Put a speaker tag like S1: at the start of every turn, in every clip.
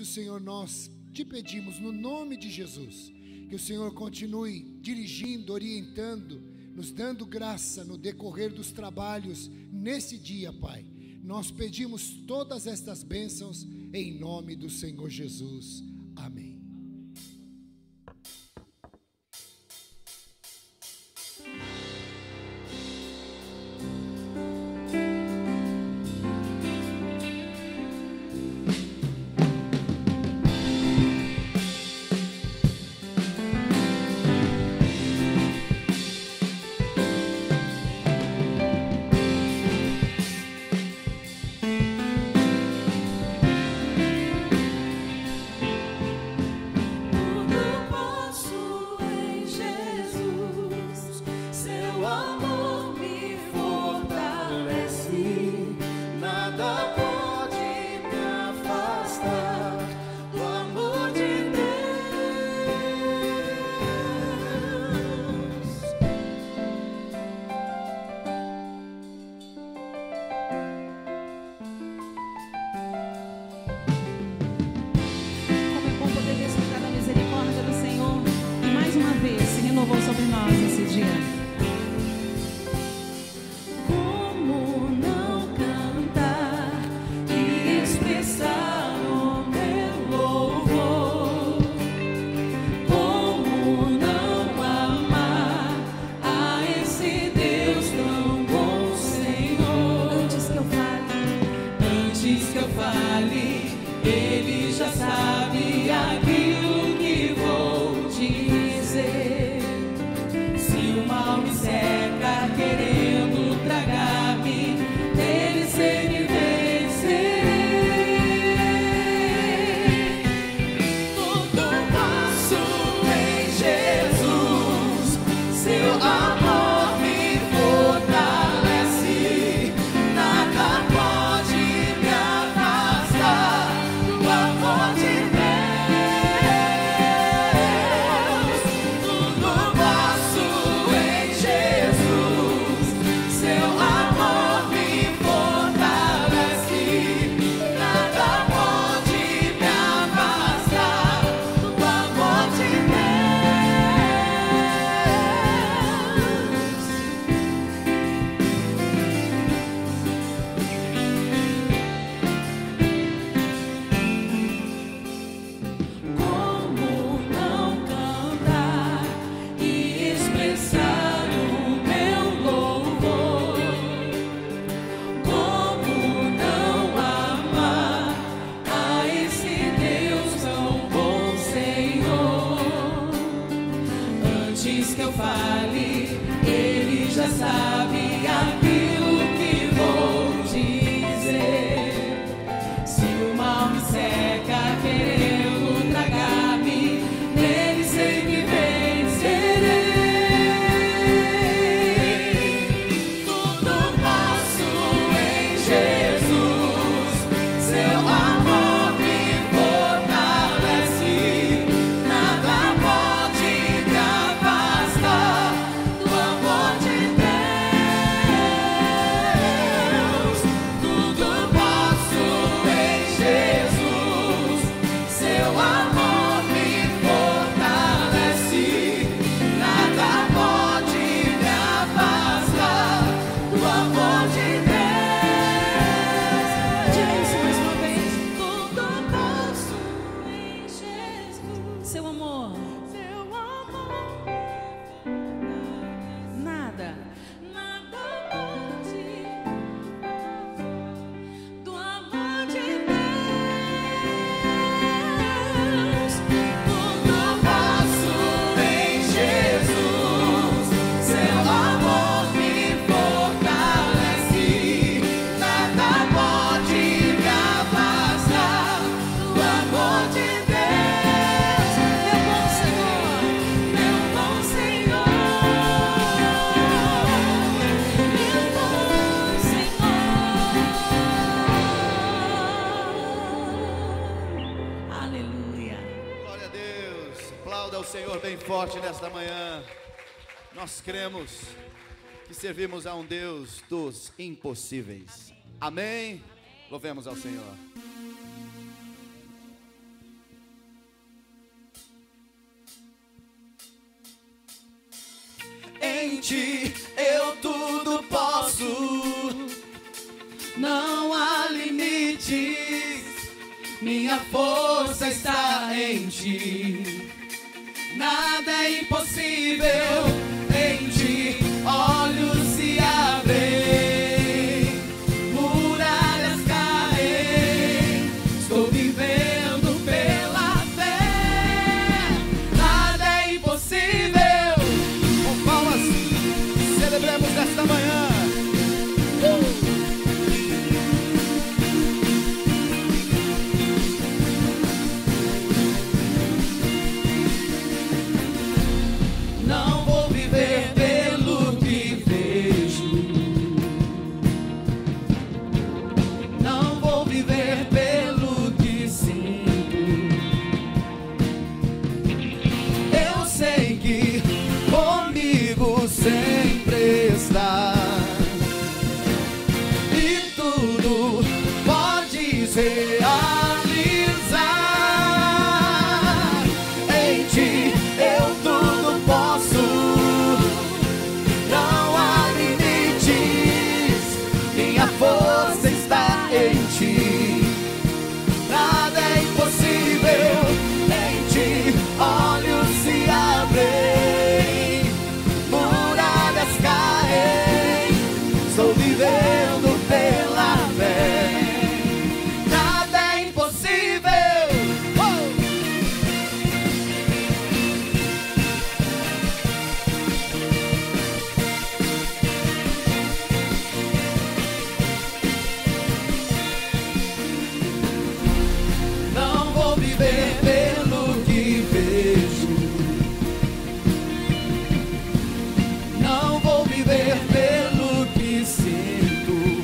S1: Senhor, nós te pedimos no nome de Jesus, que o Senhor continue dirigindo, orientando, nos dando graça no decorrer dos trabalhos nesse dia, Pai. Nós pedimos todas estas bênçãos em nome do Senhor Jesus. Amém.
S2: Forte nesta manhã, nós cremos que servimos a um Deus dos impossíveis. Amém? Louvemos ao Senhor. Ti eu tudo posso. Não há limites, minha força está em Ti. Nada é impossível em Ti. Olhos se abrem, muralhas caem. Estou vivendo pela fé. Nada é impossível. Com palmas, celebremos nesta manhã. Não vou viver pelo que vejo. Não vou viver pelo que sinto. Eu sei que comigo sempre está. E tudo pode realizar. Em Ti eu tudo posso. Não há limites, minha força está em Ti. Nada é impossível em Ti. Olhos se abrem, muralhas caem. Estou vivendo pela fé. Nada é impossível. Não vou viver pelo que vejo. Não vou viver pelo que sinto.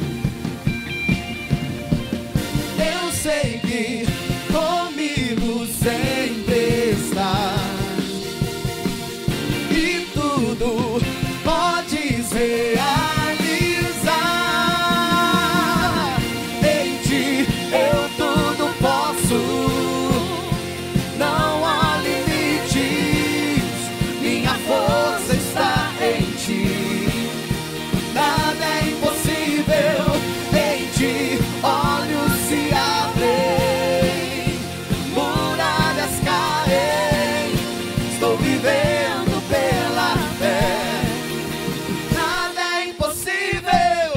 S2: Eu sei que comigo sempre está. E tudo podes realizar. Em Ti eu tudo posso. Não há limites, minha força está em Ti. Nada é impossível em Ti. Olhos se abrem, muralhas caem. Estou vivendo pela fé. Nada é impossível.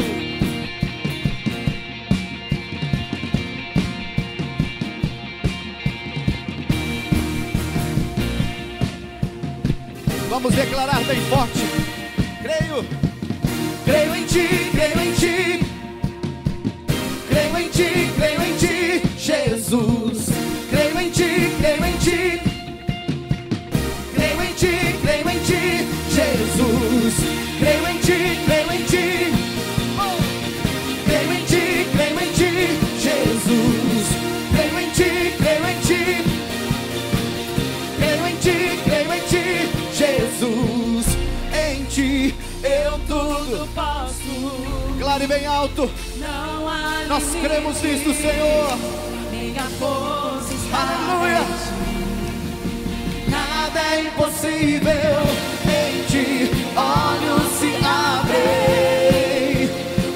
S2: Vamos declarar bem forte. Creio, creio em Ti, creio em Ti. Creio em Ti, creio em Ti, Jesus. Creio em Ti, creio em Ti. Creio em Ti, creio em Ti, Jesus. Creio em Ti, creio em Ti. Creio em Ti, creio em Ti, Jesus. Creio em Ti, creio em Ti. Creio em Ti, creio em Ti, Jesus. Em Ti eu tudo posso. Claro e bem alto.
S3: Não há
S2: Nós cremos nisto, Senhor.
S3: minha força está
S2: Aleluia.
S3: em Ti.
S2: Nada é impossível em Ti. Olhos se abrem,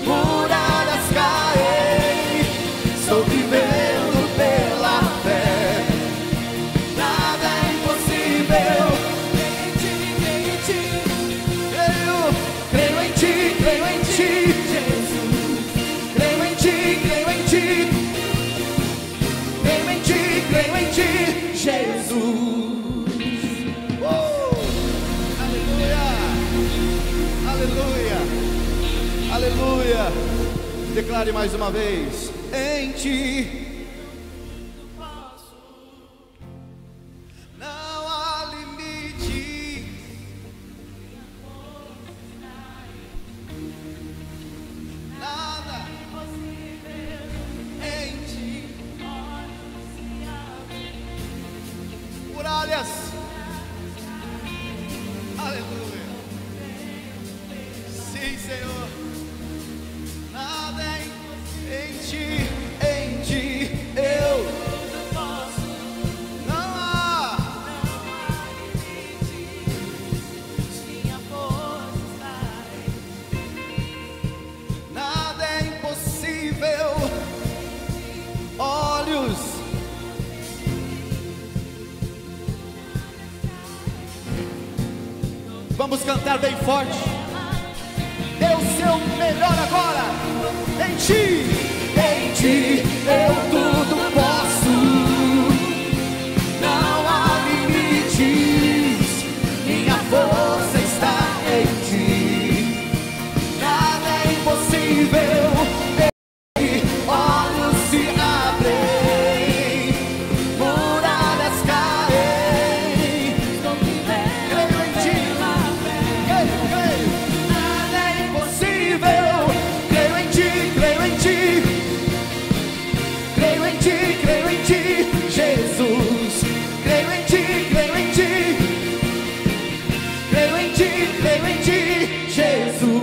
S2: muralhas caem. Estou vivendo pela fé. Nada é impossível em Ti, em Ti. Creio em Ti, creio em Ti, Jesus. Creio em Ti, creio em Ti. Creio em Ti, creio em Ti, Jesus. Aleluia! Aleluia! Aleluia! Declare mais uma vez. Em Ti não há limite. Nada em Ti. Muralhas. Aleluia. Sim, Senhor. Nada em Ti, eu não há. Vamos cantar bem forte. Dê o seu melhor agora. Em ti eu tudo posso. Não há limites, minha força está em ti. Nada é impossível. Olhos se abrem, muralhas caem. Creio em ti, creio. Nada é impossível. Creio em ti, creio em ti. Creio em ti, creio em ti, Jesus. Creio em ti, creio em ti. Creio em ti, creio em ti, Jesus.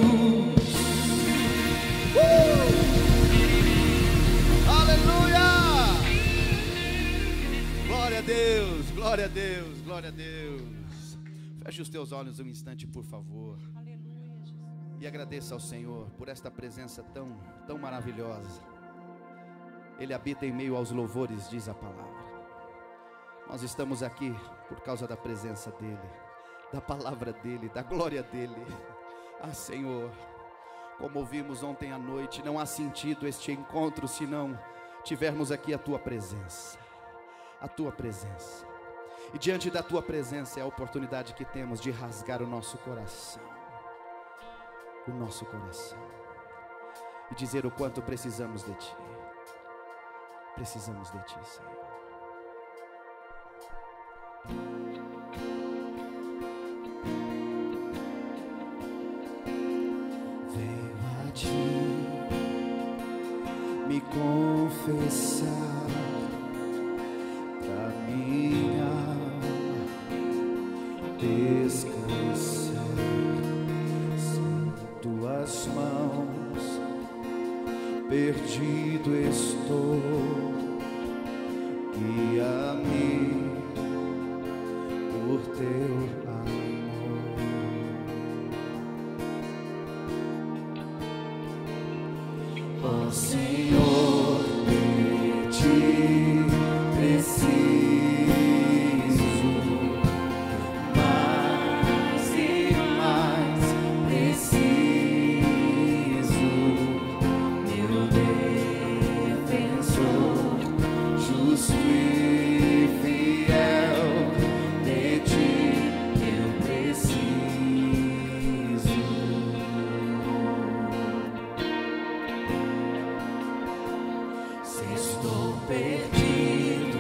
S2: Aleluia! Glória a Deus, glória a Deus, glória a Deus. Feche os teus olhos um instante, por favor. E agradeça ao Senhor por esta presença tão maravilhosa. Ele habita em meio aos louvores, diz a palavra. Nós estamos aqui por causa da presença dEle, da palavra dEle, da glória dEle. Ah, Senhor, como ouvimos ontem à noite, não há sentido este encontro se não tivermos aqui a Tua presença. A Tua presença. E diante da Tua presença é a oportunidade que temos de rasgar o nosso coração. O nosso coração. E dizer o quanto precisamos de Ti. Precisamos de Ti, Senhor. Venho a Ti me confessar, pra minha alma descansar. Sem Tuas mãos perdido estou, guia-me por Teu amor. Ó Senhor, de Ti preciso, mais e mais preciso. Justo e fiel, de Ti eu preciso. Se estou perdido,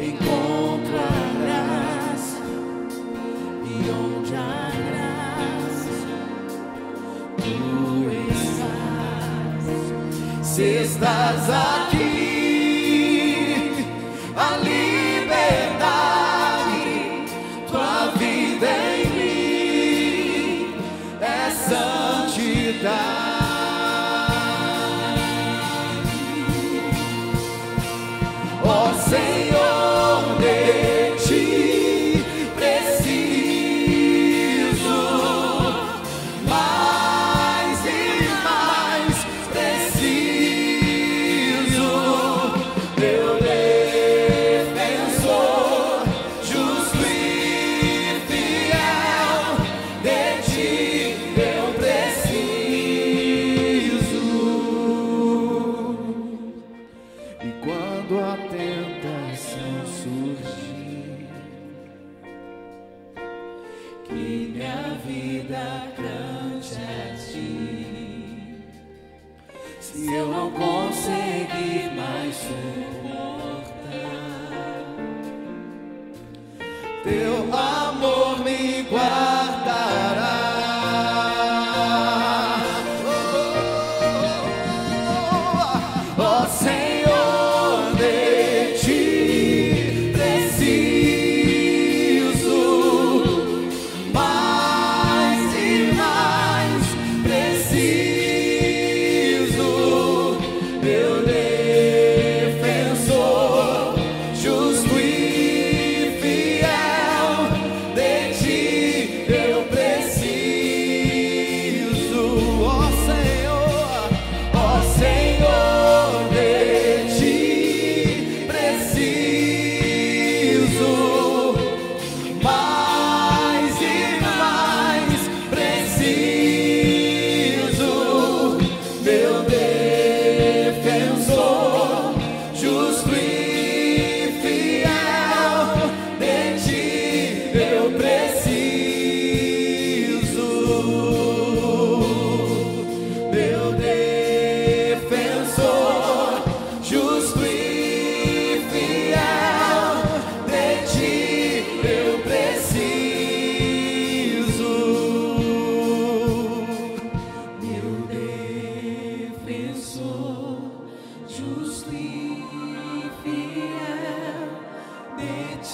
S2: encontro a graça, e onde há graça, Tu estás. Se estás aqui, a liberdade, Tua vida em mim é santidade. Ó Senhor, de Ti preciso, mais e mais preciso. Meu defensor, justo e fiel, de Ti eu preciso. E quando a tentação surgir, que minha vida cante a Ti. Se eu não conseguir mais suportar, Teu amor me guardará. Ó Senhor, de Ti preciso, mais e mais preciso. Meu defensor, justo e fiel,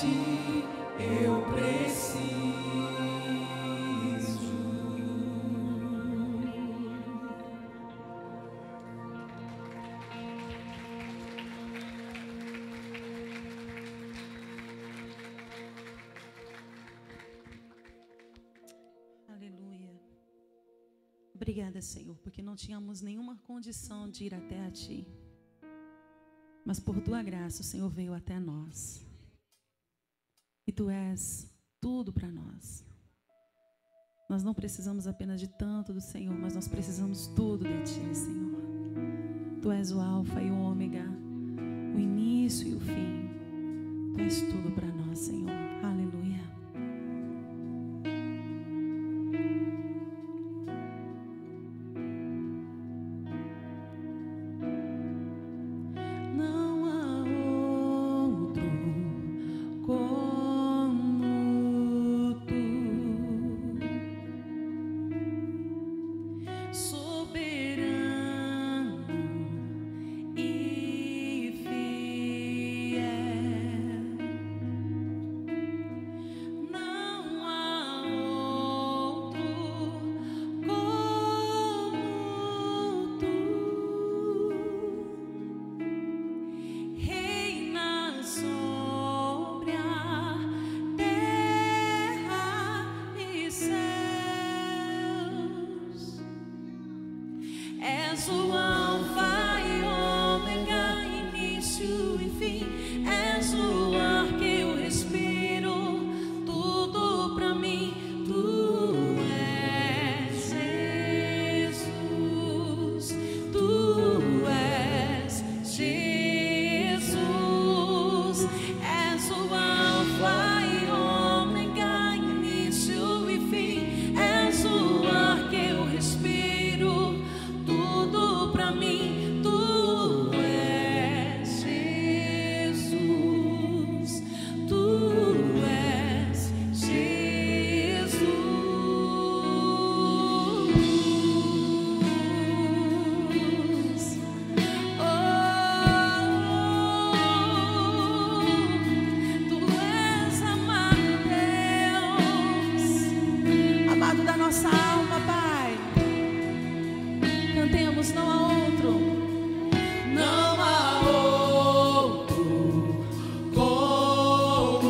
S3: ti eu preciso.
S4: Aleluia. Obrigada, Senhor, porque não tínhamos nenhuma condição de ir até a Ti. Mas por Tua graça o Senhor veio até nós. E Tu és tudo para nós. Nós não precisamos apenas de tanto do Senhor, mas nós precisamos tudo de Ti, Senhor. Tu és o Alfa e o Ômega, o início e o fim. Tu és tudo para nós, Senhor. Aleluia. Não há outro como Tu, soberano e fiel. Não há outro como Tu. Reina sobre a terra e céus. És o Alfa e Ômega, início e fim. És o ar que eu respiro, tudo pra mim. Tu és Jesus, Tu és Jesus. És o Alfa e Ômega, início e fim. És o ar que eu respiro, tudo pra mim. Tu és Jesus, Tu és Jesus. Tu és amado Deus, amado da nossa alma, Pai. Cantemos, não há outro. Não há outro como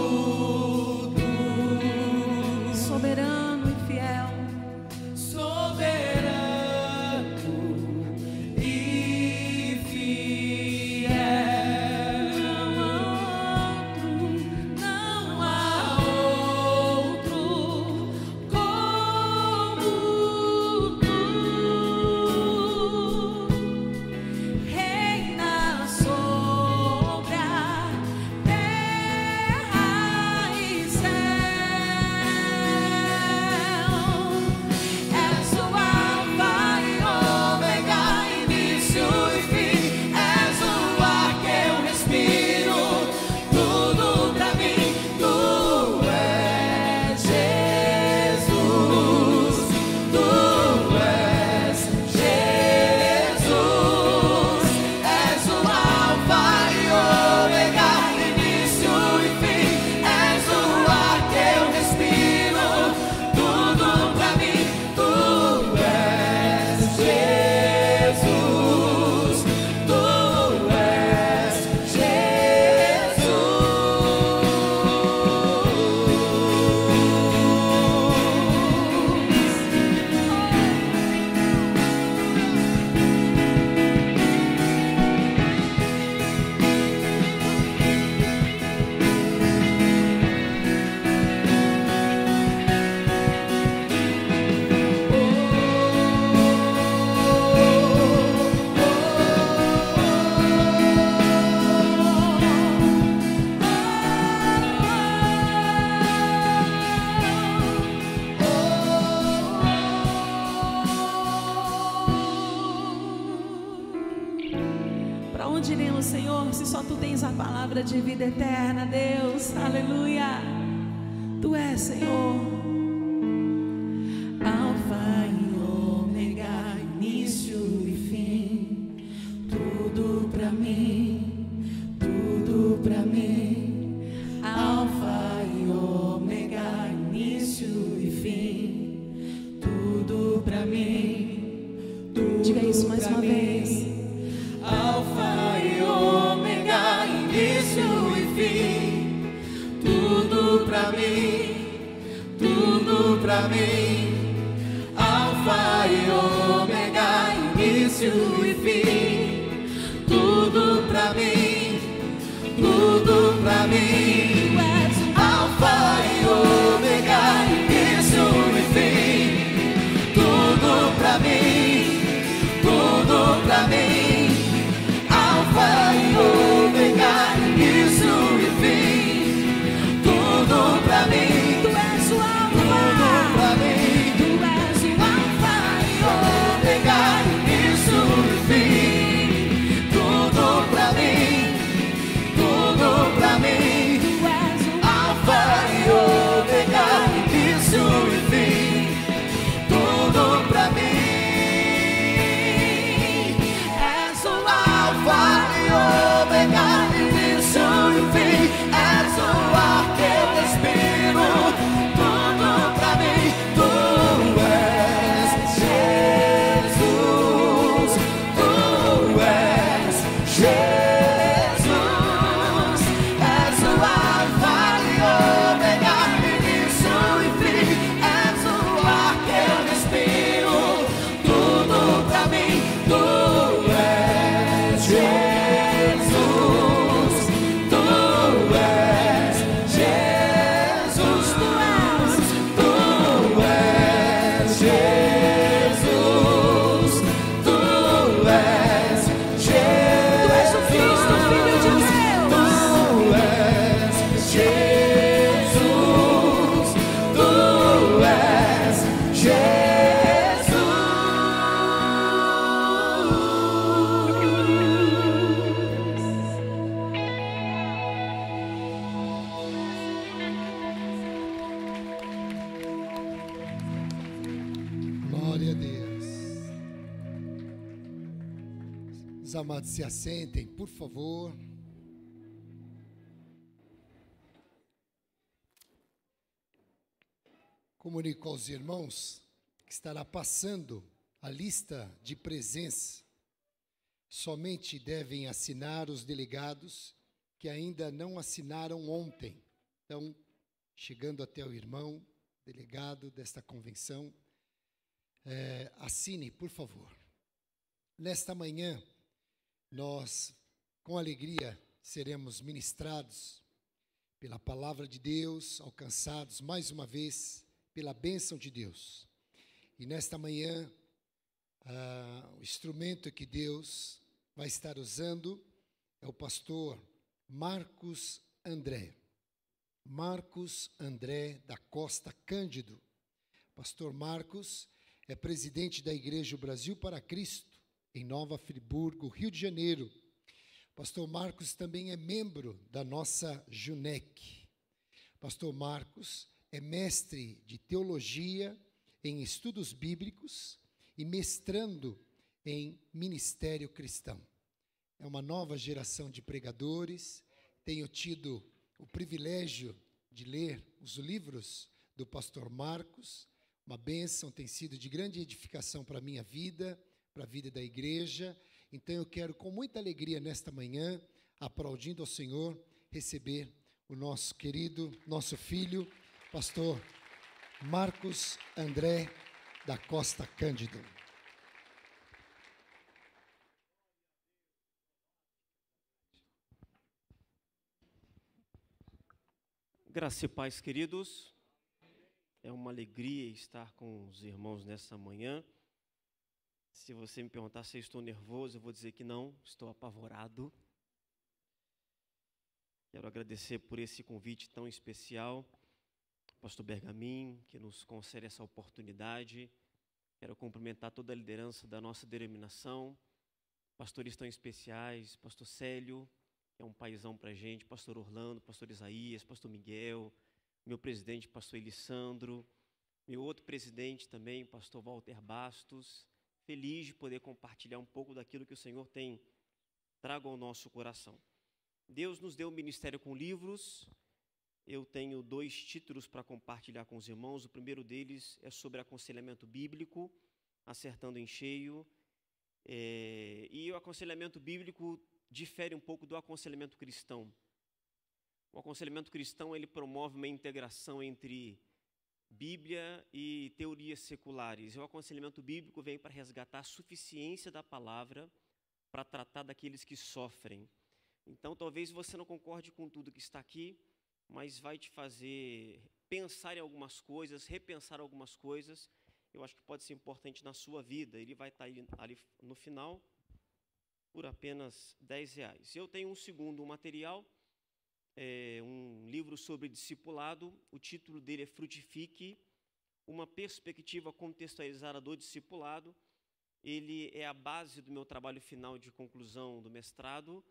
S4: Tu, soberano e fiel. Soberano e fiel. Não há outro como Tu. Reina sobre a terra e céu. És o Alfa e Ômega, início e fim. És o ar que eu respiro, tudo pra mim. Tu és Jesus, Tu és Jesus. És o Alfa e Ômega, início e fim. És o ar que eu respiro, tudo pra mim. Tu és Jesus, Tu és Para onde iremos, Senhor, se só Tu tens a palavra de vida eterna, Deus? Aleluia. Tu és, Senhor, Alfa e Ômega, início e fim. Tudo pra mim, tudo pra mim. Alfa
S2: pra mim, tudo pra mim. Alfa e ômega, início e fim. Tudo pra mim, tudo pra mim. Alfa e ômega, início e fim. Tudo pra mim, tudo pra mim. Alfa e ômega, início e fim. Tudo pra mim, tu és o alfa, tudo pra mim. Tu és o alfa e ômega, início e fim. Tudo pra mim, tudo pra mim. Tu és o alfa e ômega, início e fim. Tudo pra mim. És o alfa e ômega, início e fim. És o ar que eu respiro. Tudo pra mim. Tu és Jesus. Tu és Jesus. És o alfa e ômega, início e fim. És o ar que eu respiro. Tudo pra mim. Tu és Jesus. Tu és Jesus. Tu és Jesus. Tu és Jesus. Tu és o Cristo, Filho de Deus. Tu és Jesus. Tu és
S1: Glória a Deus. Os amados, se assentem, por favor. Comunico aos irmãos que estará passando a lista de presença. Somente devem assinar os delegados que ainda não assinaram ontem. Então, chegando até o irmão, delegado desta convenção, assine, por favor. Nesta manhã, nós, com alegria, seremos ministrados pela palavra de Deus, alcançados mais uma vez pela bênção de Deus. E nesta manhã, o instrumento que Deus vai estar usando é o pastor Marcos André. Marcos André da Costa Cândido. Pastor Marcos é presidente da Igreja Brasil para Cristo, em Nova Friburgo, Rio de Janeiro. Pastor Marcos também é membro da nossa JUNEC. Pastor Marcos é mestre de teologia em estudos bíblicos e mestrando em ministério cristão. É uma nova geração de pregadores. Tenho tido o privilégio de ler os livros do pastor Marcos. Uma bênção, tem sido de grande edificação para a minha vida, para a vida da igreja. Então eu quero, com muita alegria nesta manhã, aplaudindo ao Senhor, receber o nosso querido, nosso filho, pastor Marcos André da Costa Cândido.
S5: Graça e paz, queridos. É uma alegria estar com os irmãos nessa manhã. Se você me perguntar se eu estou nervoso, eu vou dizer que não, estou apavorado. Quero agradecer por esse convite tão especial, pastor Bergamin, que nos concede essa oportunidade. Quero cumprimentar toda a liderança da nossa denominação, pastores tão especiais, pastor Célio, que é um paizão para a gente, pastor Orlando, pastor Isaías, pastor Miguel, meu presidente, pastor Elissandro, meu outro presidente também, pastor Walter Bastos. Feliz de poder compartilhar um pouco daquilo que o Senhor tem trago ao nosso coração. Deus nos deu um ministério com livros. Eu tenho 2 títulos para compartilhar com os irmãos. O primeiro deles é sobre aconselhamento bíblico, acertando em cheio. E o aconselhamento bíblico difere um pouco do aconselhamento cristão. O aconselhamento cristão, ele promove uma integração entre Bíblia e teorias seculares. E o aconselhamento bíblico vem para resgatar a suficiência da palavra para tratar daqueles que sofrem. Então, talvez você não concorde com tudo que está aqui, mas vai te fazer pensar em algumas coisas, repensar algumas coisas. Eu acho que pode ser importante na sua vida. Ele vai estar ali no final por apenas R$10. Eu tenho um segundo material, um livro sobre discipulado. O título dele é Frutifique, uma perspectiva contextualizada do discipulado. Ele é a base do meu trabalho final de conclusão do mestrado.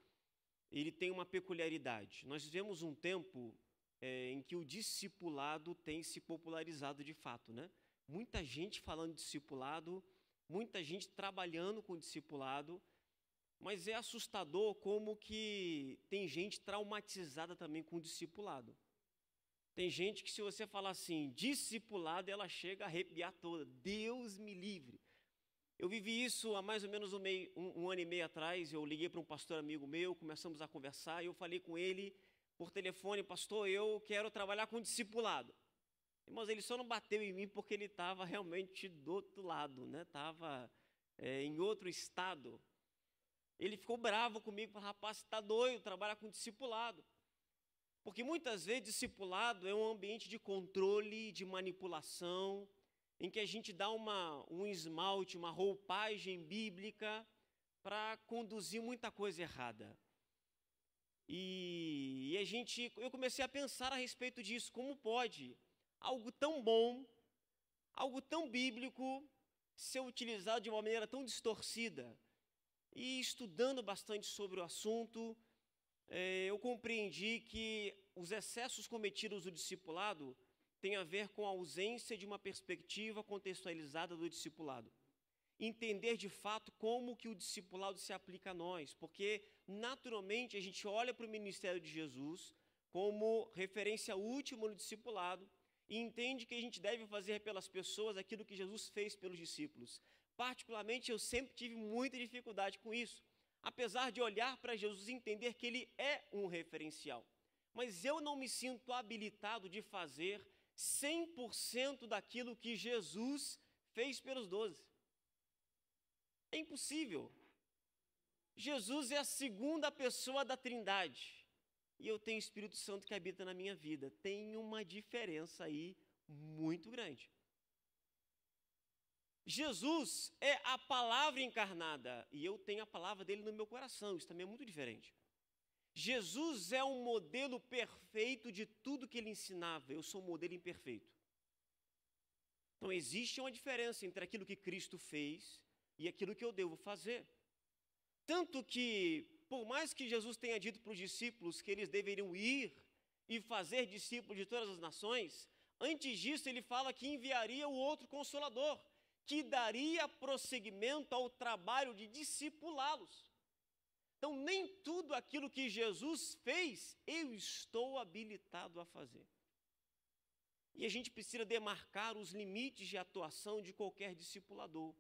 S5: Ele tem uma peculiaridade. Nós vivemos um tempo em que o discipulado tem se popularizado de fato, né? Muita gente falando de discipulado, muita gente trabalhando com discipulado, mas é assustador como que tem gente traumatizada também com o discipulado. Tem gente que, se você falar assim, discipulado, ela chega a arrepiar toda. Deus me livre. Eu vivi isso há mais ou menos um ano e meio atrás. Eu liguei para um pastor amigo meu, começamos a conversar, e eu falei com ele por telefone: pastor, eu quero trabalhar com discipulado. Mas ele só não bateu em mim porque ele estava realmente do outro lado, né? Estava em outro estado. Ele ficou bravo comigo, falou: rapaz, você está doido, trabalhar com discipulado. Porque muitas vezes discipulado é um ambiente de controle, de manipulação, em que a gente dá um esmalte, uma roupagem bíblica para conduzir muita coisa errada. E eu comecei a pensar a respeito disso. Como pode algo tão bom, algo tão bíblico, ser utilizado de uma maneira tão distorcida? E estudando bastante sobre o assunto, eu compreendi que os excessos cometidos no discipulado têm a ver com a ausência de uma perspectiva contextualizada do discipulado. Entender de fato como que o discipulado se aplica a nós, porque naturalmente a gente olha para o ministério de Jesus como referência última no discipulado e entende que a gente deve fazer pelas pessoas aquilo que Jesus fez pelos discípulos. Particularmente, eu sempre tive muita dificuldade com isso, apesar de olhar para Jesus e entender que ele é um referencial. Mas eu não me sinto habilitado de fazer 100% daquilo que Jesus fez pelos 12. É impossível. Jesus é a segunda pessoa da Trindade. E eu tenho o Espírito Santo que habita na minha vida. Tem uma diferença aí muito grande. Jesus é a palavra encarnada e eu tenho a palavra dele no meu coração. Isso também é muito diferente. Jesus é um modelo perfeito de tudo que ele ensinava. Eu sou um modelo imperfeito. Então existe uma diferença entre aquilo que Cristo fez e aquilo que eu devo fazer. Tanto que, por mais que Jesus tenha dito para os discípulos que eles deveriam ir e fazer discípulos de todas as nações, antes disso ele fala que enviaria o outro Consolador, que daria prosseguimento ao trabalho de discipulá-los. Então, nem tudo aquilo que Jesus fez, eu estou habilitado a fazer. E a gente precisa demarcar os limites de atuação de qualquer discipulador,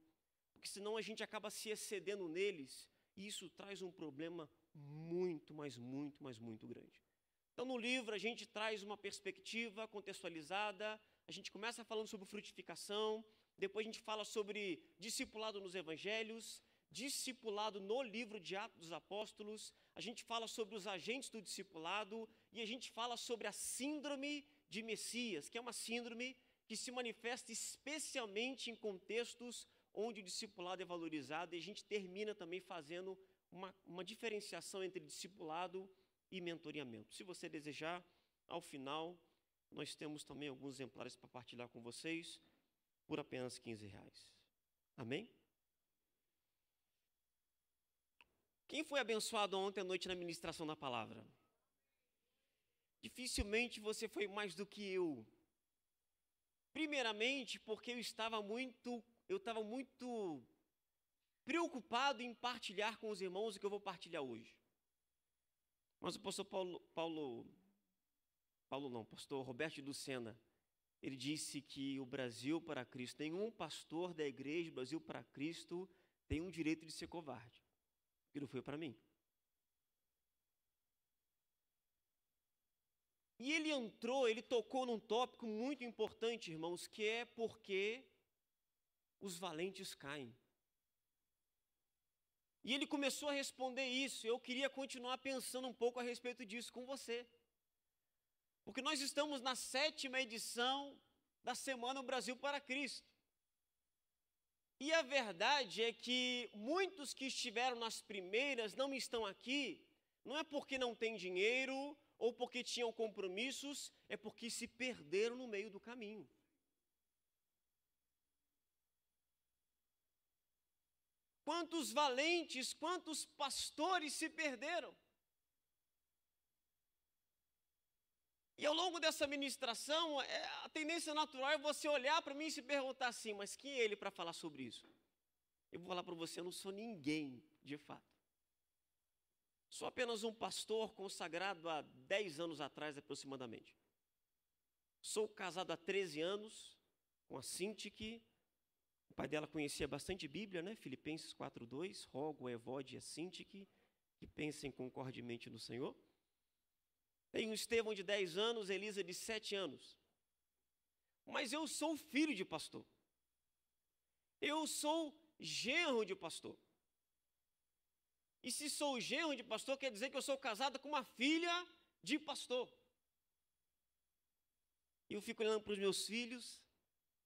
S5: porque senão a gente acaba se excedendo neles, e isso traz um problema muito, mas muito, mas muito grande. Então, no livro, a gente traz uma perspectiva contextualizada, a gente começa falando sobre frutificação, depois a gente fala sobre discipulado nos evangelhos, discipulado no livro de Atos dos Apóstolos, a gente fala sobre os agentes do discipulado e a gente fala sobre a síndrome de Messias, que é uma síndrome que se manifesta especialmente em contextos onde o discipulado é valorizado, e a gente termina também fazendo uma diferenciação entre discipulado e mentoreamento. Se você desejar, ao final, nós temos também alguns exemplares para partilhar com vocês, por apenas R$15. Amém? Quem foi abençoado ontem à noite na ministração da palavra? Dificilmente você foi mais do que eu. Primeiramente, porque eu estava muito preocupado em partilhar com os irmãos o que eu vou partilhar hoje. Mas o pastor pastor Roberto de Lucena, ele disse que o Brasil para Cristo, nenhum pastor da igreja Brasil para Cristo tem o direito de ser covarde. Aquilo foi para mim. E ele tocou num tópico muito importante, irmãos, que é porque os valentes caem. E ele começou a responder isso. Eu queria continuar pensando um pouco a respeito disso com você. Porque nós estamos na 7ª edição da Semana Brasil para Cristo. E a verdade é que muitos que estiveram nas primeiras não estão aqui, não é porque não têm dinheiro ou porque tinham compromissos, é porque se perderam no meio do caminho. Quantos valentes, quantos pastores se perderam? E ao longo dessa ministração, a tendência natural é você olhar para mim e se perguntar assim, mas quem é ele para falar sobre isso? Eu vou falar para você, eu não sou ninguém, de fato. Sou apenas um pastor consagrado há 10 anos atrás, aproximadamente. Sou casado há 13 anos com a Cintique. O pai dela conhecia bastante Bíblia, né? Filipenses 4:2, rogo, Evode e a Cintique, que pensem concordemente no Senhor. Tenho um Estevão de 10 anos, Elisa de 7 anos. Mas eu sou filho de pastor. Eu sou genro de pastor. E se sou genro de pastor, quer dizer que eu sou casado com uma filha de pastor. E eu fico olhando para os meus filhos,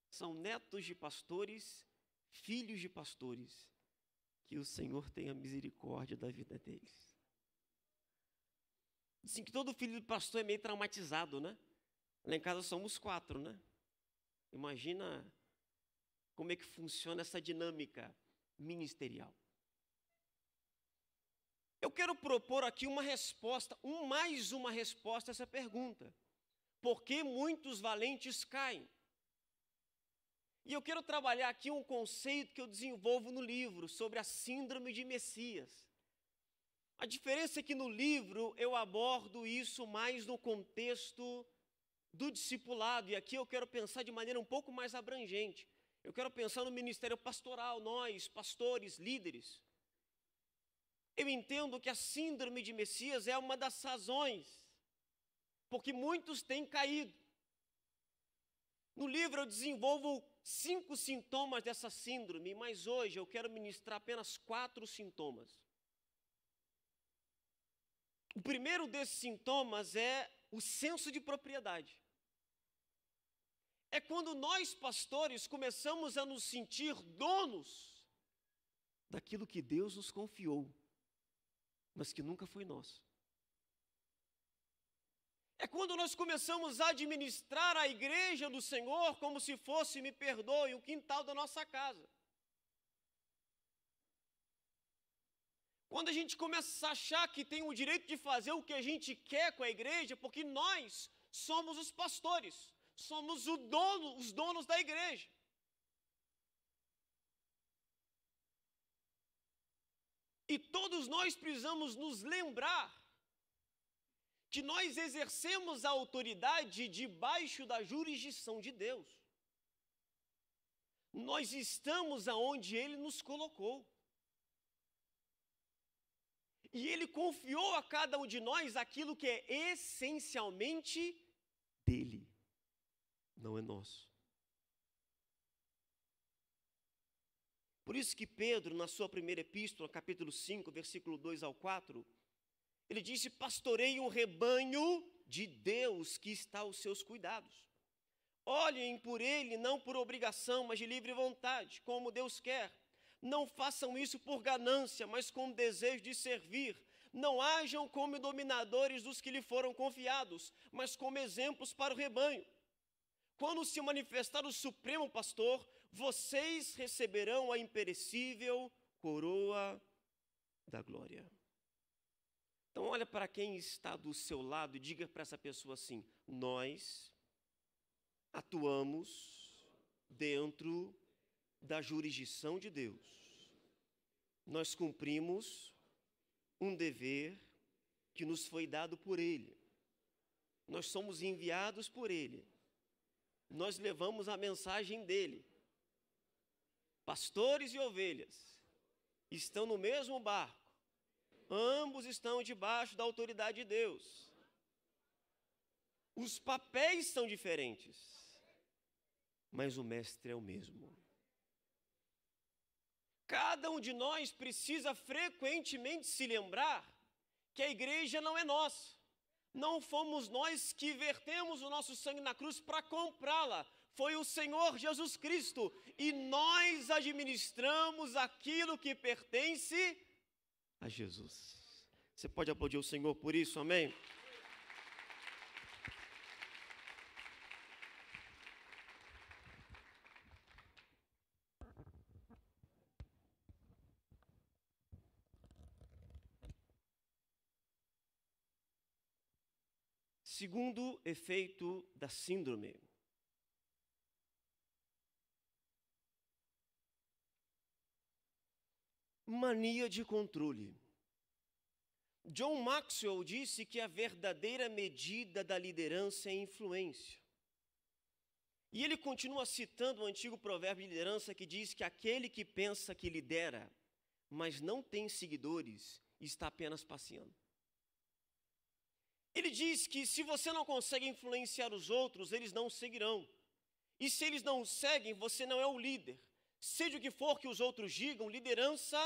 S5: são netos de pastores, filhos de pastores. Que o Senhor tenha misericórdia da vida deles. Assim que todo filho de pastor é meio traumatizado, né? Lá em casa somos 4, né? Imagina como é que funciona essa dinâmica ministerial. Eu quero propor aqui uma resposta, mais uma resposta a essa pergunta. Por que muitos valentes caem? E eu quero trabalhar aqui um conceito que eu desenvolvo no livro sobre a síndrome de Messias. A diferença é que no livro eu abordo isso mais no contexto do discipulado, e aqui eu quero pensar de maneira um pouco mais abrangente. Eu quero pensar no ministério pastoral, nós, pastores, líderes. Eu entendo que a síndrome de Messias é uma das razões, porque muitos têm caído. No livro eu desenvolvo 5 sintomas dessa síndrome, mas hoje eu quero ministrar apenas 4 sintomas. O primeiro desses sintomas é o senso de propriedade. É quando nós, pastores, começamos a nos sentir donos daquilo que Deus nos confiou, mas que nunca foi nosso. É quando nós começamos a administrar a igreja do Senhor como se fosse, me perdoe, o quintal da nossa casa. Quando a gente começa a achar que tem o direito de fazer o que a gente quer com a igreja, porque nós somos os pastores, somos os donos da igreja. E todos nós precisamos nos lembrar que nós exercemos a autoridade debaixo da jurisdição de Deus. Nós estamos aonde Ele nos colocou. E Ele confiou a cada um de nós aquilo que é essencialmente dele, não é nosso. Por isso que Pedro, na sua primeira epístola, capítulo 5, versículo 2 ao 4, ele disse: pastorei um rebanho de Deus que está aos seus cuidados. Olhem por ele, não por obrigação, mas de livre vontade, como Deus quer. Não façam isso por ganância, mas com desejo de servir. Não hajam como dominadores dos que lhe foram confiados, mas como exemplos para o rebanho. Quando se manifestar o Supremo Pastor, vocês receberão a imperecível coroa da glória. Então olha para quem está do seu lado e diga para essa pessoa assim: nós atuamos dentro da jurisdição de Deus. Nós cumprimos um dever que nos foi dado por Ele. Nós somos enviados por Ele. Nós levamos a mensagem dEle. Pastores e ovelhas estão no mesmo barco. Ambos estão debaixo da autoridade de Deus. Os papéis são diferentes, mas o mestre é o mesmo. Cada um de nós precisa frequentemente se lembrar que a igreja não é nossa. Não fomos nós que vertemos o nosso sangue na cruz para comprá-la. Foi o Senhor Jesus Cristo. E nós administramos aquilo que pertence a Jesus. Você pode aplaudir o Senhor por isso, amém? Segundo efeito da síndrome. Mania de controle. John Maxwell disse que a verdadeira medida da liderança é a influência. E ele continua citando o antigo provérbio de liderança que diz que aquele que pensa que lidera, mas não tem seguidores, está apenas passeando. Ele diz que se você não consegue influenciar os outros, eles não seguirão. E se eles não seguem, você não é o líder. Seja o que for que os outros digam, liderança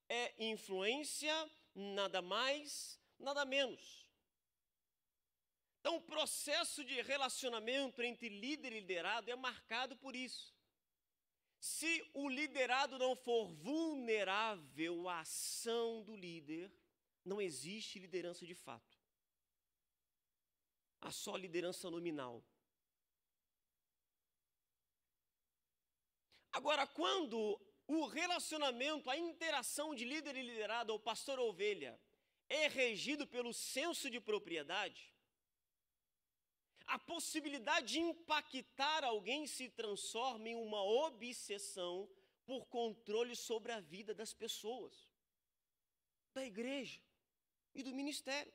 S5: é influência, nada mais, nada menos. Então, o processo de relacionamento entre líder e liderado é marcado por isso. Se o liderado não for vulnerável à ação do líder, não existe liderança de fato. Há só liderança nominal. Agora, quando o relacionamento, a interação de líder e liderado, ou pastor ou ovelha, é regido pelo senso de propriedade, a possibilidade de impactar alguém se transforma em uma obsessão por controle sobre a vida das pessoas, da igreja e do ministério.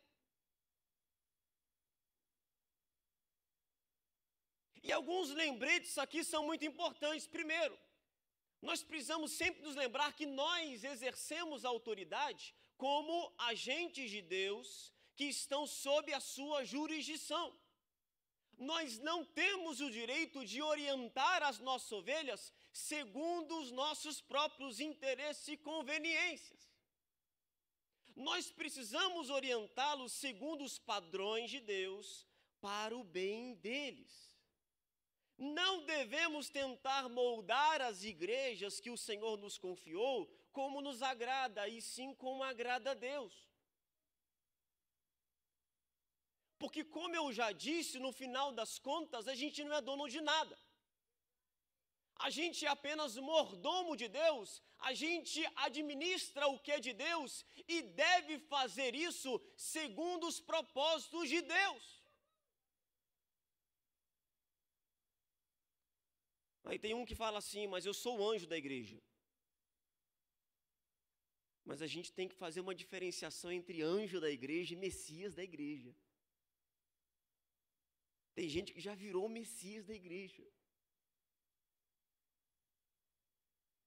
S5: E alguns lembretes aqui são muito importantes. Primeiro, nós precisamos sempre nos lembrar que nós exercemos a autoridade como agentes de Deus que estão sob a sua jurisdição. Nós não temos o direito de orientar as nossas ovelhas segundo os nossos próprios interesses e conveniências. Nós precisamos orientá-los segundo os padrões de Deus para o bem deles. Não devemos tentar moldar as igrejas que o Senhor nos confiou como nos agrada, e sim como agrada a Deus. Porque, como eu já disse, no final das contas, a gente não é dono de nada. A gente é apenas mordomo de Deus, a gente administra o que é de Deus e deve fazer isso segundo os propósitos de Deus. Aí tem um que fala assim, mas eu sou o anjo da igreja. Mas a gente tem que fazer uma diferenciação entre anjo da igreja e Messias da igreja. Tem gente que já virou Messias da igreja.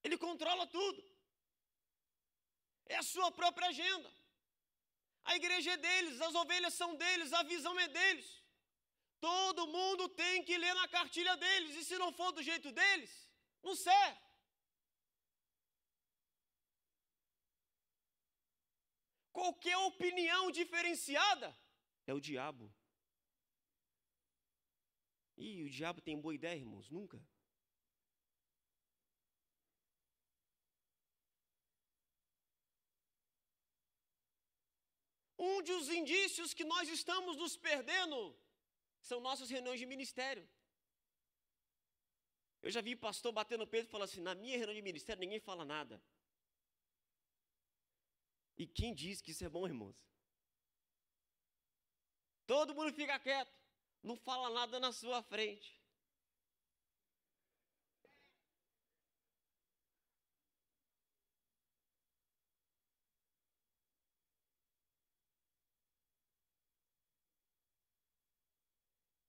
S5: Ele controla tudo. É a sua própria agenda. A igreja é deles, as ovelhas são deles, a visão é deles. Todo mundo tem que ler na cartilha deles, e se não for do jeito deles, não serve. Qualquer opinião diferenciada é o diabo. E o diabo tem boa ideia, irmãos? Nunca. Um dos indícios que nós estamos nos perdendo são nossas reuniões de ministério. Eu já vi pastor bater no peito e falar assim, na minha reunião de ministério ninguém fala nada. E quem diz que isso é bom, irmãos? Todo mundo fica quieto, não fala nada na sua frente.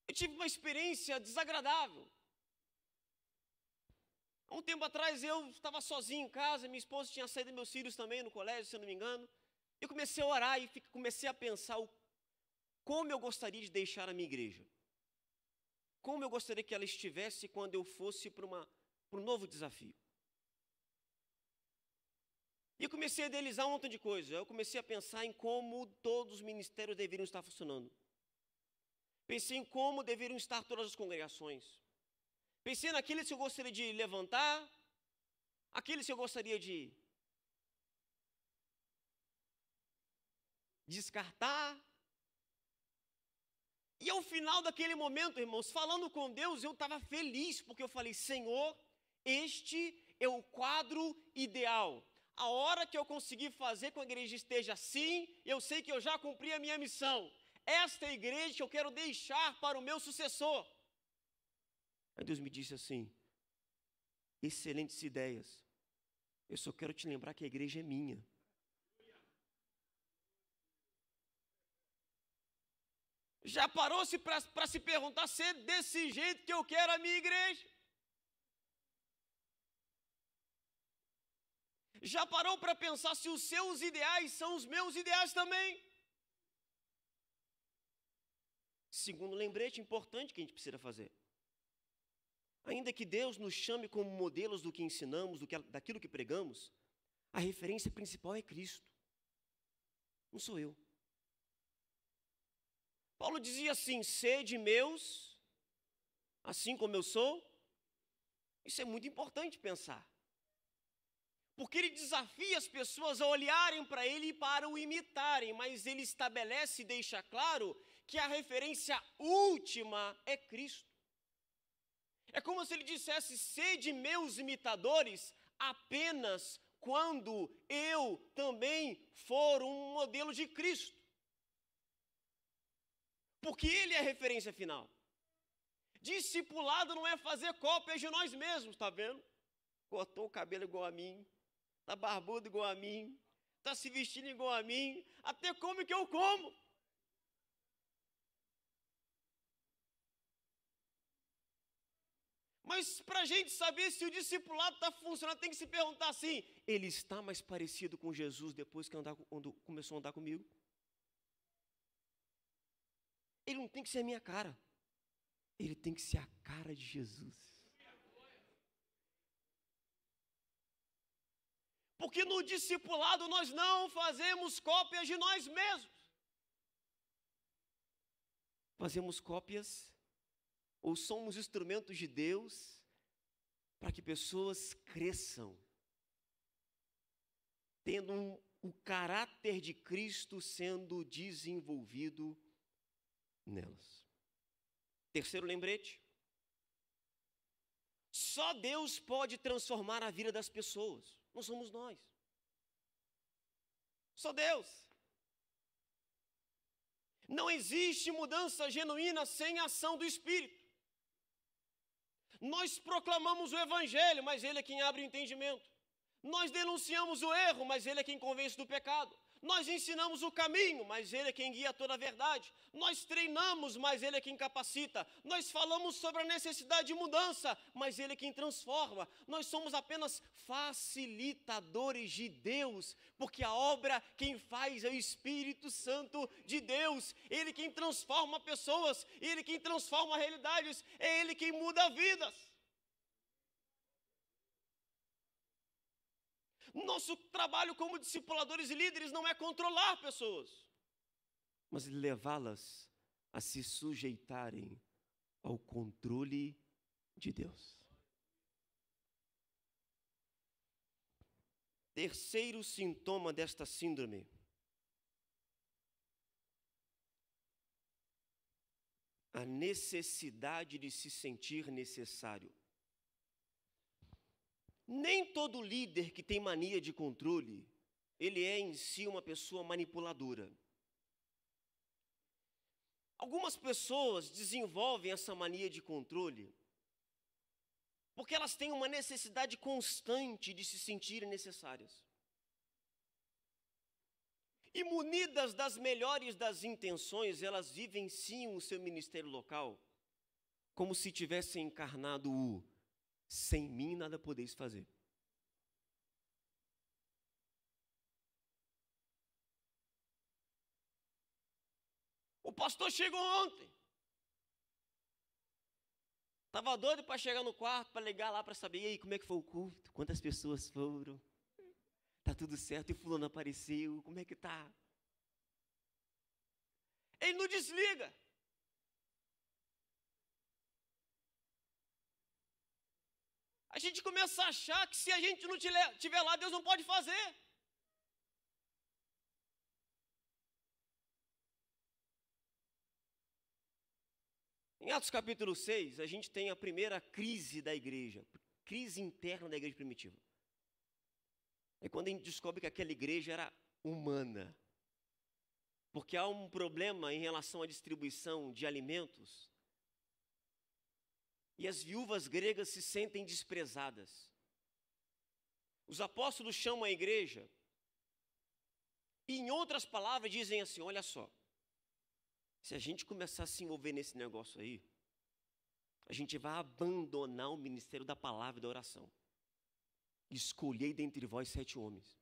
S5: Eu tive uma experiência desagradável. Há um tempo atrás eu estava sozinho em casa, minha esposa tinha saído, meus filhos também no colégio, se eu não me engano. Eu comecei a orar e comecei a pensar como eu gostaria de deixar a minha igreja. como eu gostaria que ela estivesse quando eu fosse para um novo desafio. E eu comecei a idealizar um montão de coisas. Eu comecei a pensar em como todos os ministérios deveriam estar funcionando. Pensei em como deveriam estar todas as congregações. Pensei naqueles que eu gostaria de levantar, aqueles que eu gostaria de descartar. E ao final daquele momento, irmãos, falando com Deus, eu estava feliz, porque eu falei, Senhor, este é o quadro ideal. A hora que eu conseguir fazer com que a igreja esteja assim, eu sei que eu já cumpri a minha missão. Esta é a igreja que eu quero deixar para o meu sucessor. Aí Deus me disse assim, excelentes ideias. Eu só quero te lembrar que a igreja é minha. Já parou-se para se perguntar se é desse jeito que eu quero a minha igreja? Já parou para pensar se os seus ideais são os meus ideais também? Segundo lembrete importante que a gente precisa fazer. Ainda que Deus nos chame como modelos do que ensinamos, daquilo que pregamos, a referência principal é Cristo. Não sou eu. Paulo dizia assim, sede meus, assim como eu sou. Isso é muito importante pensar. Porque ele desafia as pessoas a olharem para ele e para o imitarem, mas ele estabelece e deixa claro que a referência última é Cristo. É como se ele dissesse, sede meus imitadores apenas quando eu também for um modelo de Cristo. Porque ele é a referência final. Discipulado não é fazer cópias de nós mesmos, tá vendo? Cortou o cabelo igual a mim, tá barbudo igual a mim, tá se vestindo igual a mim, até come que eu como. Mas para a gente saber se o discipulado está funcionando, tem que se perguntar assim, ele está mais parecido com Jesus depois que começou a andar comigo? Ele não tem que ser a minha cara. Ele tem que ser a cara de Jesus. Porque no discipulado nós não fazemos cópias de nós mesmos. Fazemos cópias ou somos instrumentos de Deus para que pessoas cresçam, tendo o caráter de Cristo sendo desenvolvido nelas. Terceiro lembrete. Só Deus pode transformar a vida das pessoas. Não somos nós. Só Deus. Não existe mudança genuína sem a ação do Espírito. Nós proclamamos o Evangelho, mas Ele é quem abre o entendimento. Nós denunciamos o erro, mas Ele é quem convence do pecado. Nós ensinamos o caminho, mas Ele é quem guia toda a verdade. Nós treinamos, mas Ele é quem capacita. Nós falamos sobre a necessidade de mudança, mas Ele é quem transforma. Nós somos apenas facilitadores de Deus, porque a obra quem faz é o Espírito Santo de Deus. Ele quem transforma pessoas, Ele quem transforma realidades, é Ele quem muda vidas. Nosso trabalho como discipuladores e líderes não é controlar pessoas, mas levá-las a se sujeitarem ao controle de Deus. Terceiro sintoma desta síndrome: a necessidade de se sentir necessário. Nem todo líder que tem mania de controle, ele é em si uma pessoa manipuladora. Algumas pessoas desenvolvem essa mania de controle porque elas têm uma necessidade constante de se sentirem necessárias. E munidas das melhores das intenções, elas vivenciam o seu ministério local como se tivessem encarnado o sem mim nada podeis fazer. O pastor chegou ontem. Estava doido para chegar no quarto, para ligar lá para saber, e aí, como é que foi o culto? Quantas pessoas foram? Tá tudo certo? E fulano apareceu? Como é que tá? Ele não desliga. A gente começa a achar que se a gente não estiver lá, Deus não pode fazer. Em Atos capítulo 6, a gente tem a primeira crise da igreja, crise interna da igreja primitiva. É quando a gente descobre que aquela igreja era humana. Porque há um problema em relação à distribuição de alimentos. E as viúvas gregas se sentem desprezadas. Os apóstolos chamam a igreja e, em outras palavras, dizem assim, olha só, se a gente começar a se envolver nesse negócio aí, a gente vai abandonar o ministério da palavra e da oração. Escolhei dentre vós 7 homens.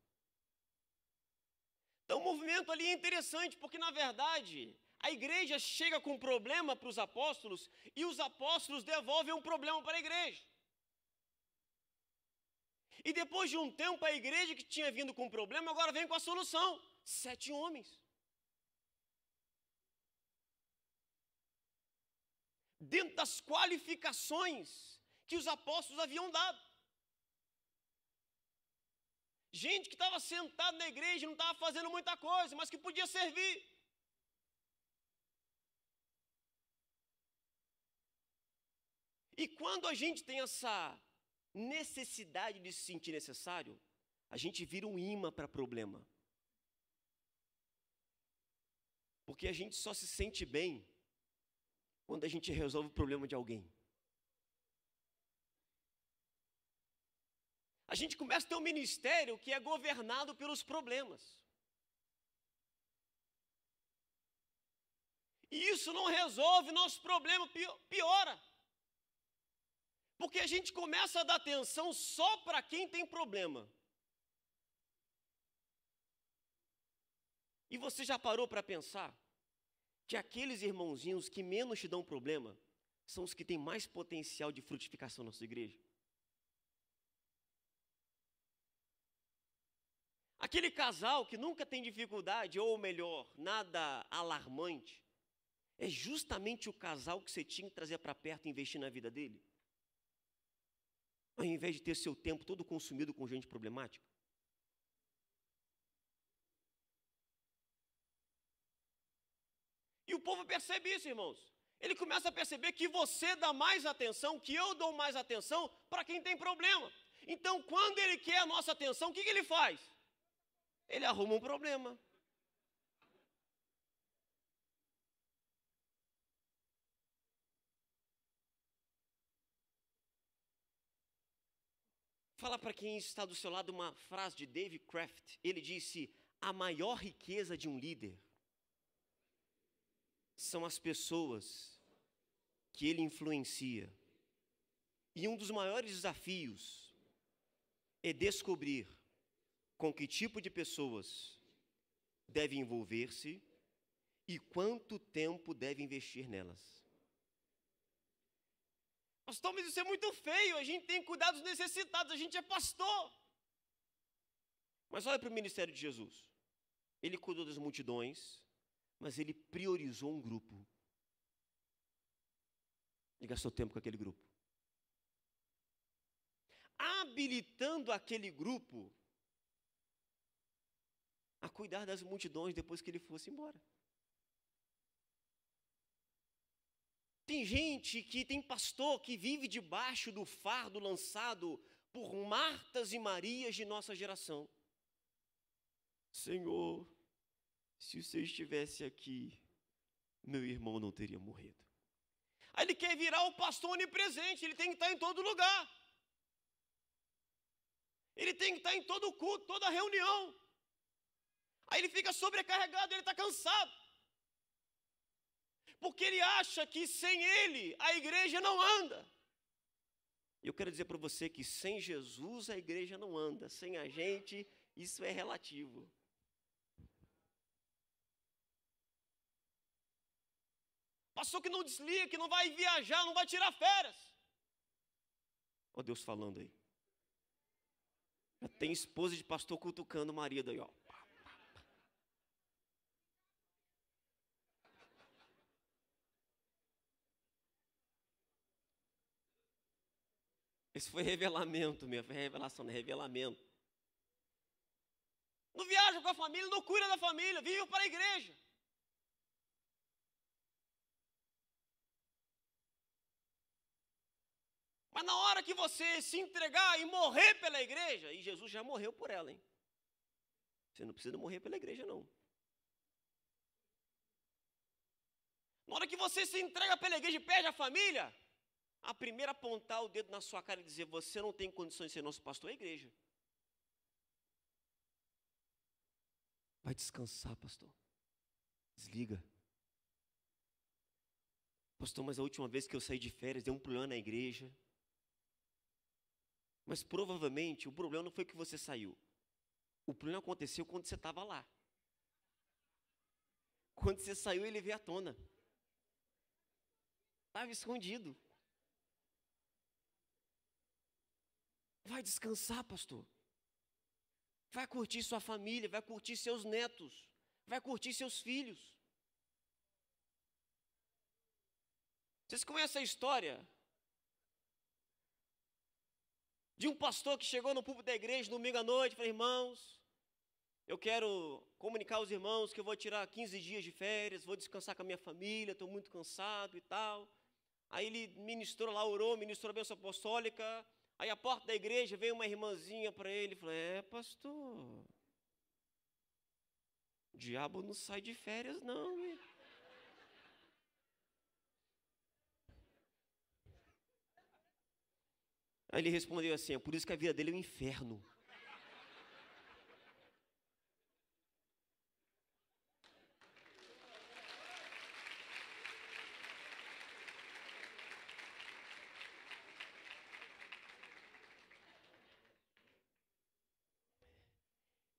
S5: Então o movimento ali é interessante, porque na verdade a igreja chega com um problema para os apóstolos e os apóstolos devolvem um problema para a igreja. E depois de um tempo a igreja que tinha vindo com um problema agora vem com a solução. 7 homens. Dentro das qualificações que os apóstolos haviam dado. Gente que estava sentada na igreja, não estava fazendo muita coisa, mas que podia servir. E quando a gente tem essa necessidade de se sentir necessário, a gente vira um imã para problema. Porque a gente só se sente bem quando a gente resolve o problema de alguém. A gente começa a ter um ministério que é governado pelos problemas. E isso não resolve nosso problema, piora. Porque a gente começa a dar atenção só para quem tem problema. E você já parou para pensar que aqueles irmãozinhos que menos te dão problema são os que têm mais potencial de frutificação na sua igreja? Aquele casal que nunca tem dificuldade, ou melhor, nada alarmante, é justamente o casal que você tinha que trazer para perto e investir na vida dele? Ao invés de ter seu tempo todo consumido com gente problemática? E o povo percebe isso, irmãos. Ele começa a perceber que você dá mais atenção, que eu dou mais atenção para quem tem problema. Então, quando ele quer a nossa atenção, o que ele faz? Ele arruma um problema. Fala para quem está do seu lado uma frase de David Kraft. Ele disse: a maior riqueza de um líder são as pessoas que ele influencia. E um dos maiores desafios é descobrir com que tipo de pessoas deve envolver-se e quanto tempo deve investir nelas. Pastor, mas isso é muito feio, a gente tem que cuidar dos necessitados, a gente é pastor. Mas olha para o ministério de Jesus. Ele cuidou das multidões, mas ele priorizou um grupo. Ele gastou tempo com aquele grupo. Habilitando aquele grupo a cuidar das multidões depois que ele fosse embora. Tem gente que tem pastor que vive debaixo do fardo lançado por Martas e Marias de nossa geração. Senhor, se você estivesse aqui, meu irmão não teria morrido. Aí ele quer virar o pastor onipresente, ele tem que estar em todo lugar. Ele tem que estar em todo culto, toda reunião. Aí ele fica sobrecarregado, ele está cansado. Porque ele acha que sem ele a igreja não anda. E eu quero dizer para você que sem Jesus a igreja não anda. Sem a gente, isso é relativo. Pastor que não desliga, que não vai viajar, não vai tirar férias. Olha Deus falando aí. Já tem esposa de pastor cutucando o marido aí, ó. Esse foi revelamento mesmo, foi revelação, não é revelamento. Não viaja com a família, não cuida da família, vive para a igreja. Mas na hora que você se entregar e morrer pela igreja, e Jesus já morreu por ela, hein? Você não precisa morrer pela igreja, não. Na hora que você se entrega pela igreja e perde a família, a primeira a apontar o dedo na sua cara e dizer, você não tem condições de ser nosso pastor, é a igreja. Vai descansar, pastor. Desliga. Pastor, mas a última vez que eu saí de férias, deu um problema na igreja. Mas provavelmente o problema não foi que você saiu. O problema aconteceu quando você estava lá. Quando você saiu, ele veio à tona. Estava escondido. Vai descansar, pastor. Vai curtir sua família, vai curtir seus netos, vai curtir seus filhos. Vocês conhecem a história de um pastor que chegou no púlpito da igreja no domingo à noite e falou, irmãos, eu quero comunicar aos irmãos que eu vou tirar 15 dias de férias, vou descansar com a minha família, estou muito cansado e tal. Aí ele ministrou lá, orou, ministrou a bênção apostólica. Aí a porta da igreja veio uma irmãzinha para ele e falou, pastor, o diabo não sai de férias não, hein? Aí ele respondeu assim, é por isso que a vida dele é um inferno.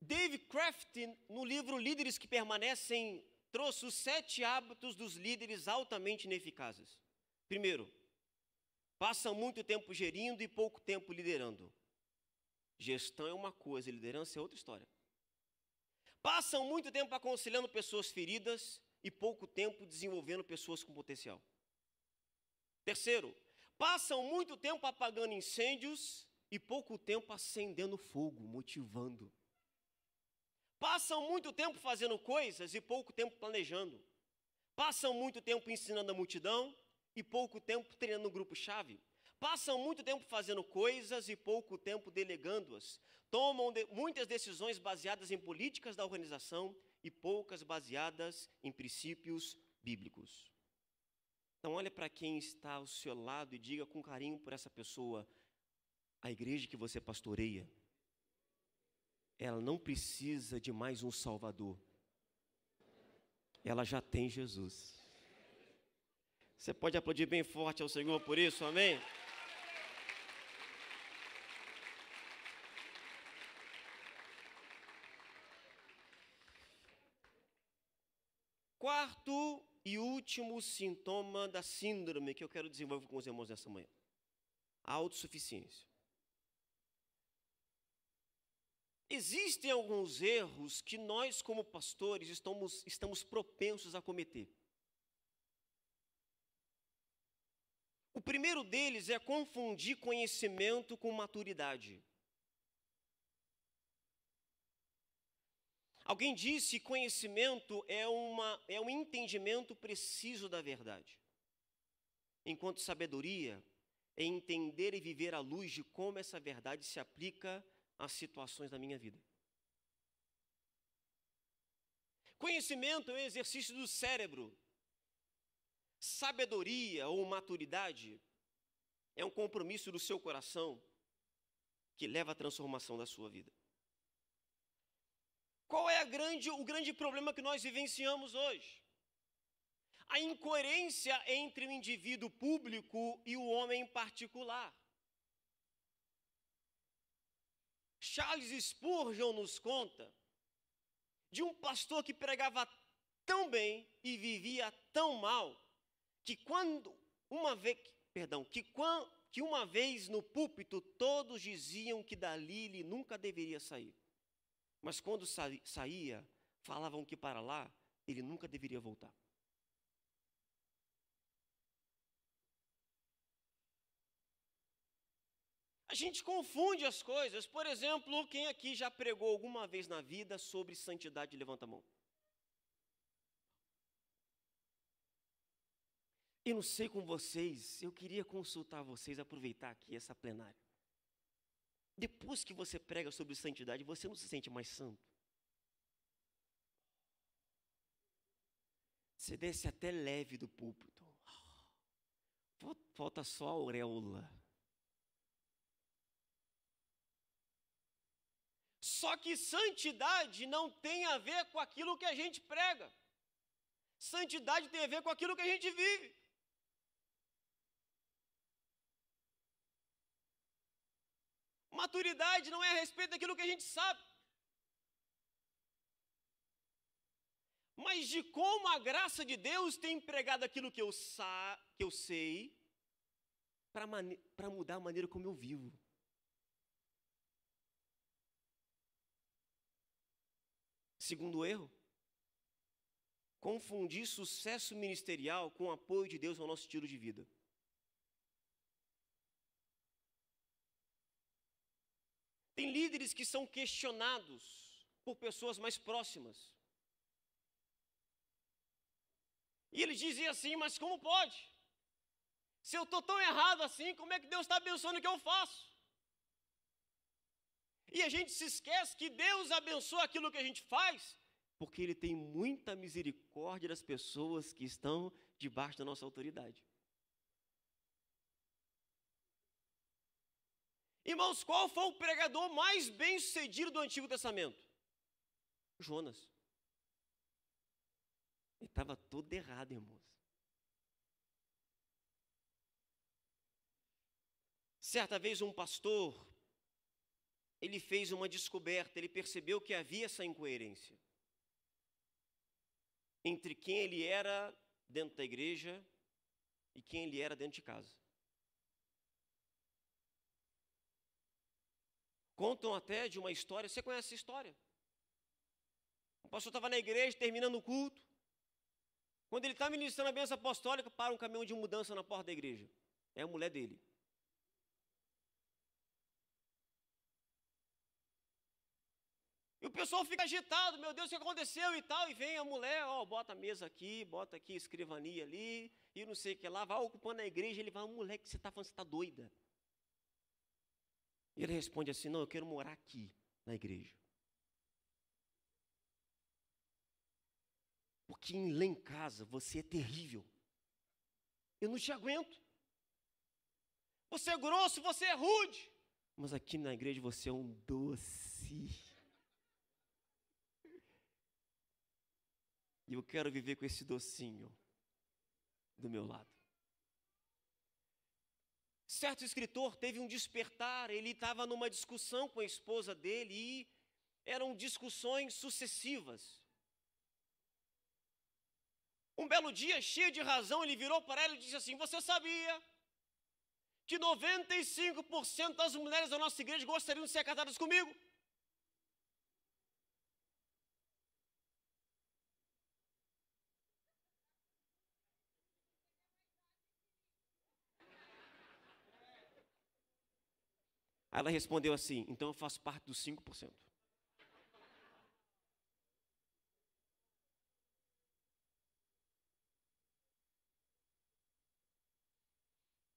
S5: Dave Kraft, no livro Líderes que Permanecem, trouxe os 7 hábitos dos líderes altamente ineficazes. Primeiro, passam muito tempo gerindo e pouco tempo liderando. Gestão é uma coisa, liderança é outra história. Passam muito tempo aconselhando pessoas feridas e pouco tempo desenvolvendo pessoas com potencial. Terceiro, passam muito tempo apagando incêndios e pouco tempo acendendo fogo, motivando. Passam muito tempo fazendo coisas e pouco tempo planejando. Passam muito tempo ensinando a multidão e pouco tempo treinando o grupo-chave. Passam muito tempo fazendo coisas e pouco tempo delegando-as. Tomam muitas decisões baseadas em políticas da organização e poucas baseadas em princípios bíblicos. Então olha para quem está ao seu lado e diga com carinho por essa pessoa, a igreja que você pastoreia, ela não precisa de mais um Salvador. Ela já tem Jesus. Você pode aplaudir bem forte ao Senhor por isso, amém? Quarto e último sintoma da síndrome que eu quero desenvolver com os irmãos nessa manhã. A autossuficiência. Existem alguns erros que nós, como pastores, estamos propensos a cometer. O primeiro deles é confundir conhecimento com maturidade. Alguém disse que conhecimento é um entendimento preciso da verdade, enquanto sabedoria é entender e viver à luz de como essa verdade se aplica às situações da minha vida. Conhecimento é um exercício do cérebro. Sabedoria ou maturidade é um compromisso do seu coração que leva à transformação da sua vida. Qual é o grande problema que nós vivenciamos hoje? A incoerência entre o indivíduo público e o homem particular. Charles Spurgeon nos conta de um pastor que pregava tão bem e vivia tão mal, que que uma vez no púlpito todos diziam que dali ele nunca deveria sair. Mas quando saía, falavam que para lá ele nunca deveria voltar. A gente confunde as coisas. Por exemplo, quem aqui já pregou alguma vez na vida sobre santidade, levanta a mão. Eu não sei com vocês, eu queria consultar vocês, aproveitar aqui essa plenária. Depois que você prega sobre santidade, você não se sente mais santo? Você desce até leve do púlpito. Falta só a auréola. Só que santidade não tem a ver com aquilo que a gente prega. Santidade tem a ver com aquilo que a gente vive. Maturidade não é a respeito daquilo que a gente sabe, mas de como a graça de Deus tem empregado aquilo que eu sei para mudar a maneira como eu vivo. Segundo erro, confundir sucesso ministerial com o apoio de Deus ao nosso estilo de vida. Tem líderes que são questionados por pessoas mais próximas. E eles dizem assim, mas como pode? Se eu estou tão errado assim, como é que Deus está abençoando o que eu faço? E a gente se esquece que Deus abençoa aquilo que a gente faz, porque Ele tem muita misericórdia das pessoas que estão debaixo da nossa autoridade. Irmãos, qual foi o pregador mais bem-sucedido do Antigo Testamento? Jonas. Ele estava todo errado, irmãos. Certa vez um pastor, ele fez uma descoberta, ele percebeu que havia essa incoerência entre quem ele era dentro da igreja e quem ele era dentro de casa. Contam até de uma história, você conhece essa história? O pastor estava na igreja, terminando o culto. Quando ele está ministrando a bênção apostólica, para um caminhão de mudança na porta da igreja. É a mulher dele. E o pessoal fica agitado, meu Deus, o que aconteceu e tal. E vem a mulher, bota a mesa aqui, bota aqui a escrivania ali, e não sei o que lá, vai ocupando a igreja. Ele fala, mulher, que você está falando, você está doida. E ele responde assim, não, eu quero morar aqui, na igreja. Porque lá em casa você é terrível. Eu não te aguento. Você é grosso, você é rude. Mas aqui na igreja você é um doce. E eu quero viver com esse docinho do meu lado. Certo escritor teve um despertar, ele estava numa discussão com a esposa dele e eram discussões sucessivas. Um belo dia, cheio de razão, ele virou para ela e disse assim, você sabia que 95% das mulheres da nossa igreja gostariam de ser casadas comigo? Aí ela respondeu assim, então eu faço parte dos 5%.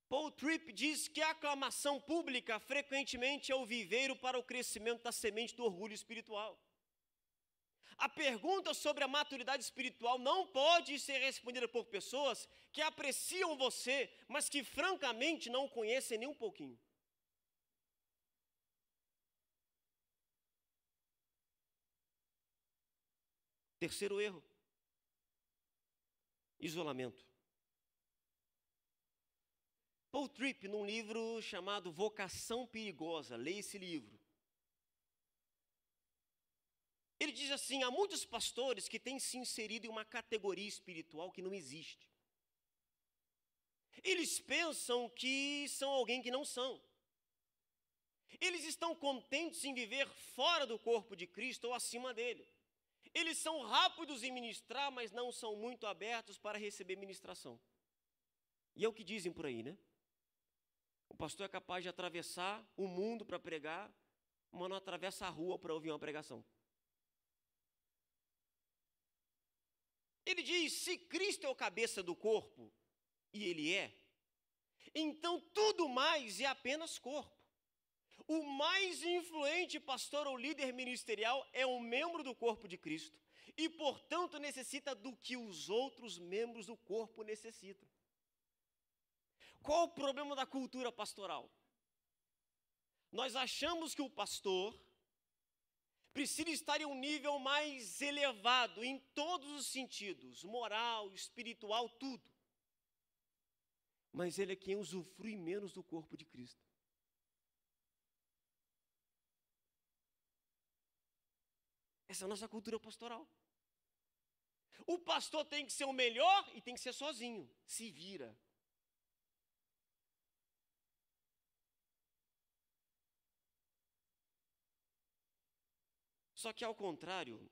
S5: Paul Tripp diz que a aclamação pública frequentemente é o viveiro para o crescimento da semente do orgulho espiritual. A pergunta sobre a maturidade espiritual não pode ser respondida por pessoas que apreciam você, mas que francamente não conhecem nem um pouquinho. Terceiro erro, isolamento. Paul Tripp, num livro chamado Vocação Perigosa, leia esse livro. Ele diz assim, há muitos pastores que têm se inserido em uma categoria espiritual que não existe. Eles pensam que são alguém que não são. Eles estão contentes em viver fora do corpo de Cristo ou acima dele. Eles são rápidos em ministrar, mas não são muito abertos para receber ministração. E é o que dizem por aí, né? O pastor é capaz de atravessar o mundo para pregar, mas não atravessa a rua para ouvir uma pregação. Ele diz, se Cristo é o cabeça do corpo, e ele é, então tudo mais é apenas corpo. O mais influente pastor ou líder ministerial é um membro do corpo de Cristo e, portanto, necessita do que os outros membros do corpo necessitam. Qual o problema da cultura pastoral? Nós achamos que o pastor precisa estar em um nível mais elevado em todos os sentidos, moral, espiritual, tudo. Mas ele é quem usufrui menos do corpo de Cristo. Essa é a nossa cultura pastoral. O pastor tem que ser o melhor e tem que ser sozinho. Se vira. Só que ao contrário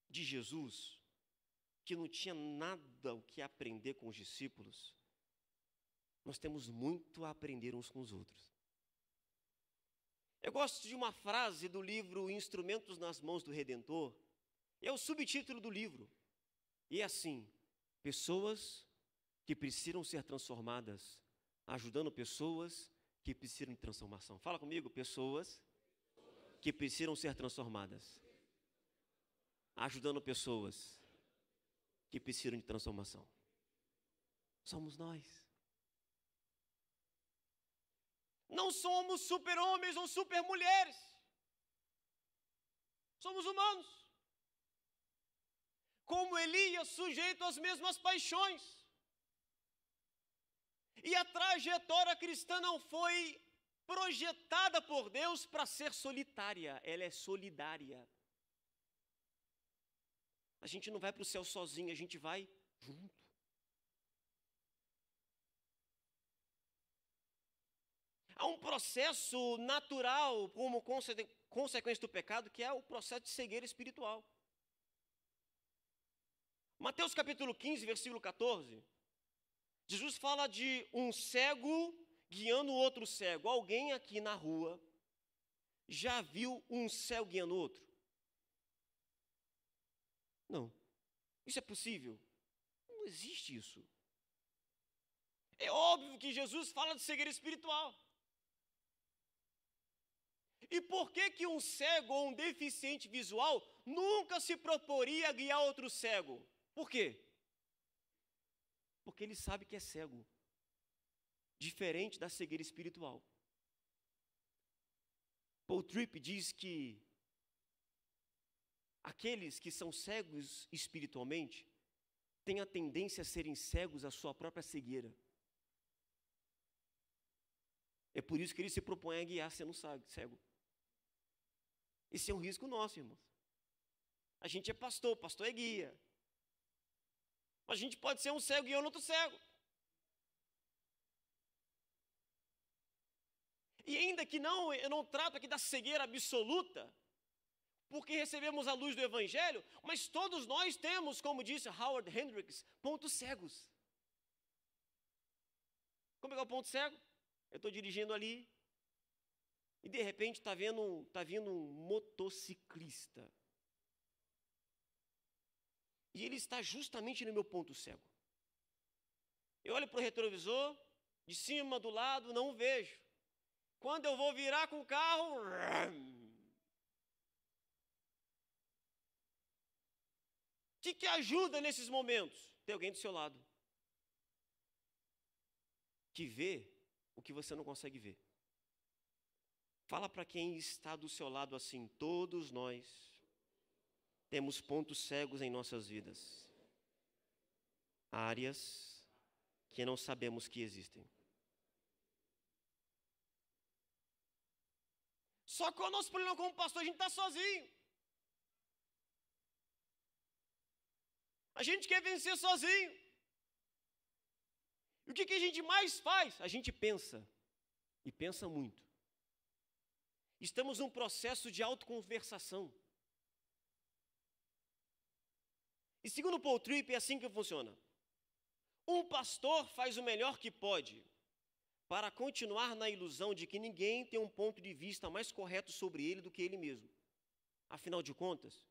S5: de Jesus, que não tinha nada o que aprender com os discípulos, nós temos muito a aprender uns com os outros. Eu gosto de uma frase do livro Instrumentos nas Mãos do Redentor. É o subtítulo do livro. E é assim: pessoas que precisam ser transformadas, ajudando pessoas que precisam de transformação. Fala comigo, pessoas que precisam ser transformadas, ajudando pessoas que precisam de transformação. Somos nós. Não somos super-homens ou super-mulheres. Somos humanos. Como Elias, sujeito às mesmas paixões. E a trajetória cristã não foi projetada por Deus para ser solitária, ela é solidária. A gente não vai para o céu sozinho, a gente vai junto. Há um processo natural como consequência do pecado, que é o processo de cegueira espiritual. Mateus capítulo 15, versículo 14, Jesus fala de um cego guiando outro cego. Alguém aqui na rua já viu um cego guiando outro? Não. Isso é possível? Não existe isso. É óbvio que Jesus fala de cegueira espiritual. E por que um cego ou um deficiente visual nunca se proporia a guiar outro cego? Por quê? Porque ele sabe que é cego. Diferente da cegueira espiritual. Paul Tripp diz que aqueles que são cegos espiritualmente têm a tendência a serem cegos à sua própria cegueira. É por isso que ele se propõe a guiar sendo cego. Esse é um risco nosso, irmãos. A gente é pastor é guia. A gente pode ser um cego guiando outro cego. E ainda que eu não trato aqui da cegueira absoluta, porque recebemos a luz do Evangelho, mas todos nós temos, como disse Howard Hendricks, pontos cegos. Como é que é o ponto cego? Eu estou dirigindo ali e de repente está vindo um motociclista. E ele está justamente no meu ponto cego. Eu olho para o retrovisor, de cima, do lado, não vejo. Quando eu vou virar com o carro, o que ajuda nesses momentos? Ter alguém do seu lado que vê o que você não consegue ver. Fala para quem está do seu lado assim: todos nós temos pontos cegos em nossas vidas, áreas que não sabemos que existem. Só que o nosso problema como pastor, a gente está sozinho. A gente quer vencer sozinho. E o que a gente mais faz? A gente pensa, e pensa muito. Estamos num processo de autoconversação. E segundo Paul Tripp, é assim que funciona. Um pastor faz o melhor que pode para continuar na ilusão de que ninguém tem um ponto de vista mais correto sobre ele do que ele mesmo. Afinal de contas,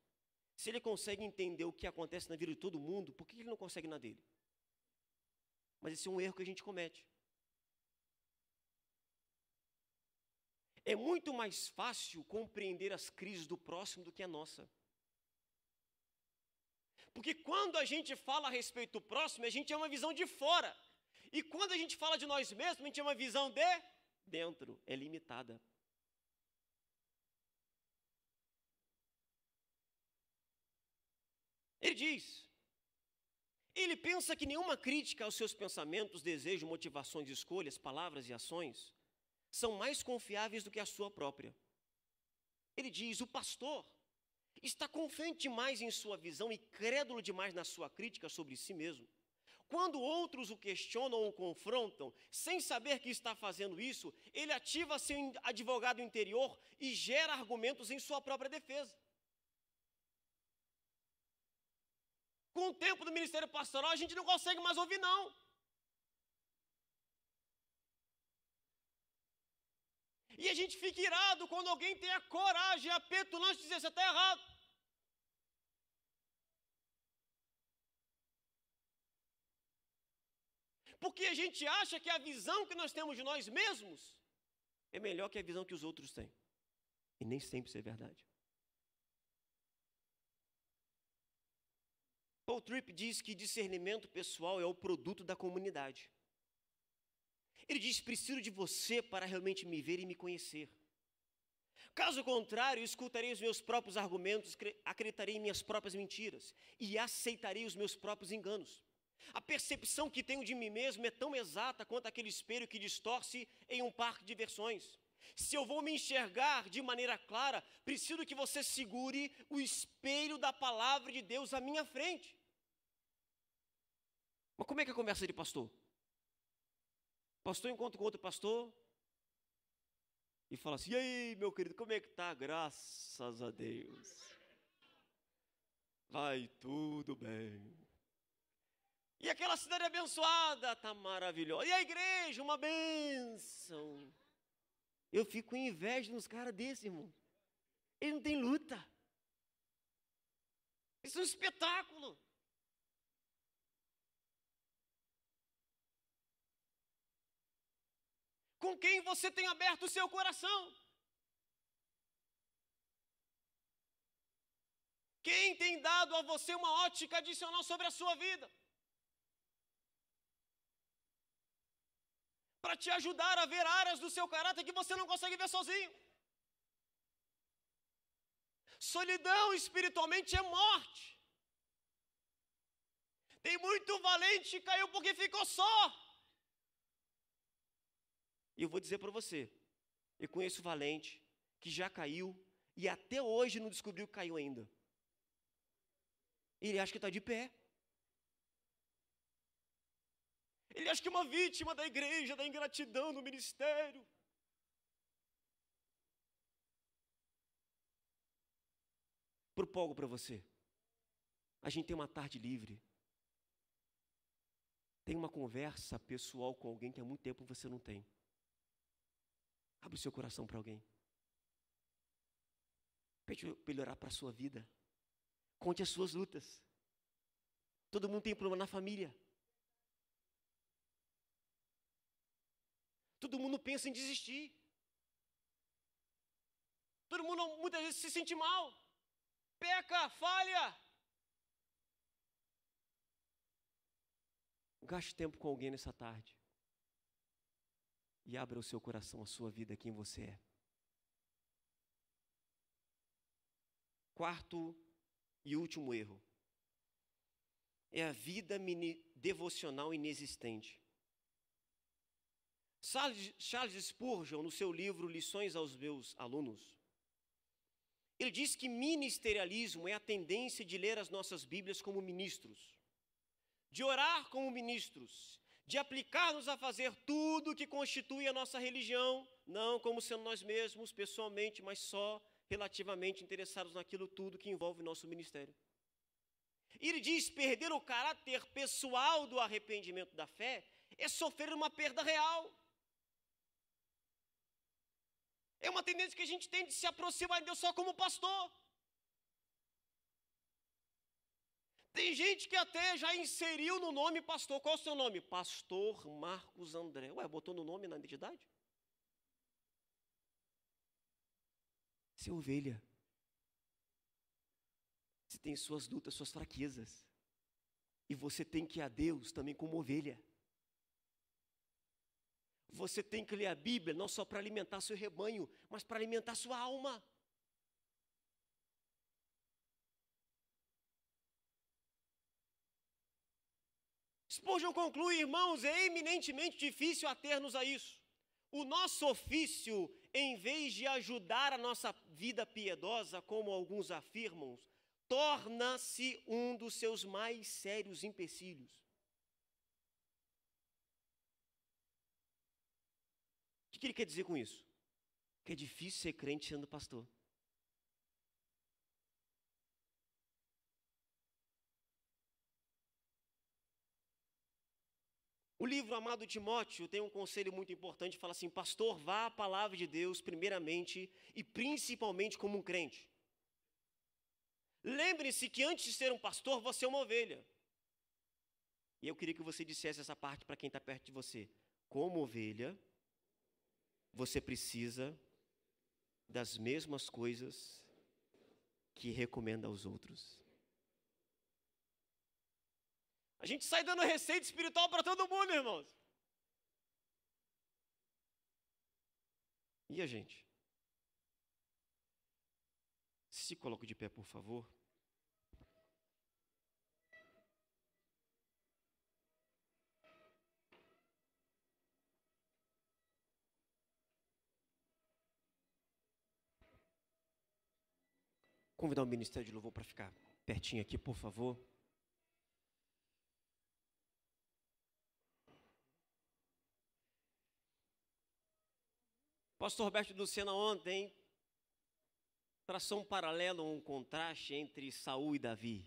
S5: se ele consegue entender o que acontece na vida de todo mundo, por que ele não consegue na dele? Mas esse é um erro que a gente comete. É muito mais fácil compreender as crises do próximo do que a nossa. Porque quando a gente fala a respeito do próximo, a gente tem uma visão de fora. E quando a gente fala de nós mesmos, a gente tem uma visão de dentro, é limitada. Ele diz, ele pensa que nenhuma crítica aos seus pensamentos, desejos, motivações, escolhas, palavras e ações são mais confiáveis do que a sua própria. Ele diz, o pastor está confiante demais em sua visão e crédulo demais na sua crítica sobre si mesmo. Quando outros o questionam ou confrontam, sem saber que está fazendo isso, ele ativa seu advogado interior e gera argumentos em sua própria defesa. Com o tempo do ministério pastoral, a gente não consegue mais ouvir, não. E a gente fica irado quando alguém tem a coragem, a petulância de dizer, você está errado. Porque a gente acha que a visão que nós temos de nós mesmos é melhor que a visão que os outros têm. E nem sempre isso é verdade. Paul Tripp diz que discernimento pessoal é o produto da comunidade. Ele diz, preciso de você para realmente me ver e me conhecer. Caso contrário, escutarei os meus próprios argumentos, acreditarei em minhas próprias mentiras e aceitarei os meus próprios enganos. A percepção que tenho de mim mesmo é tão exata quanto aquele espelho que distorce em um parque de diversões. Se eu vou me enxergar de maneira clara, preciso que você segure o espelho da palavra de Deus à minha frente. Mas como é que é a conversa de pastor? Pastor encontra com outro pastor e fala assim, e aí, meu querido, como é que tá? Graças a Deus. Vai tudo bem. E aquela cidade abençoada está maravilhosa. E a igreja, uma bênção. Eu fico com inveja nos caras desses, irmão. Eles não têm luta. Isso é um espetáculo. Com quem você tem aberto o seu coração? Quem tem dado a você uma ótica adicional sobre a sua vida? Para te ajudar a ver áreas do seu caráter que você não consegue ver sozinho. Solidão espiritualmente é morte. Tem muito valente que caiu porque ficou só. E eu vou dizer para você, eu conheço valente que já caiu e até hoje não descobriu que caiu ainda. Ele acha que está de pé. Ele acha que é uma vítima da igreja, da ingratidão no ministério. Propongo para você. A gente tem uma tarde livre. Tem uma conversa pessoal com alguém que há muito tempo você não tem. Abre o seu coração para alguém. Pede para ele orar para a sua vida. Conte as suas lutas. Todo mundo tem problema na família. Todo mundo pensa em desistir. Todo mundo muitas vezes se sente mal. Peca, falha. Gaste tempo com alguém nessa tarde. E abra o seu coração, a sua vida, quem você é. Quarto e último erro. É a vida devocional inexistente. Charles Spurgeon, no seu livro Lições aos Meus Alunos, ele diz que ministerialismo é a tendência de ler as nossas Bíblias como ministros, de orar como ministros, de aplicar-nos a fazer tudo que constitui a nossa religião, não como sendo nós mesmos, pessoalmente, mas só relativamente interessados naquilo tudo que envolve o nosso ministério. Ele diz: perder o caráter pessoal do arrependimento da fé é sofrer uma perda real. É uma tendência que a gente tem de se aproximar de Deus só como pastor. Tem gente que até já inseriu no nome pastor. Qual é o seu nome? Pastor Marcos André. Ué, botou no nome na identidade? Você é ovelha. Você tem suas lutas, suas fraquezas. E você tem que ir a Deus também como ovelha. Você tem que ler a Bíblia não só para alimentar seu rebanho, mas para alimentar sua alma. Spurgeon conclui: irmãos, é eminentemente difícil ater-nos a isso. O nosso ofício, em vez de ajudar a nossa vida piedosa, como alguns afirmam, torna-se um dos seus mais sérios empecilhos. O que ele quer dizer com isso? Que é difícil ser crente sendo pastor. O livro Amado Timóteo tem um conselho muito importante, fala assim: pastor, vá à palavra de Deus primeiramente e principalmente como um crente. Lembre-se que antes de ser um pastor, você é uma ovelha. E eu queria que você dissesse essa parte para quem está perto de você. Como ovelha, você precisa das mesmas coisas que recomenda aos outros. A gente sai dando receita espiritual para todo mundo, irmãos. E a gente? Se coloque de pé, por favor. Convidar o Ministério de Louvor para ficar pertinho aqui, por favor. Pastor Roberto Lucena ontem traçou um paralelo, um contraste entre Saul e Davi.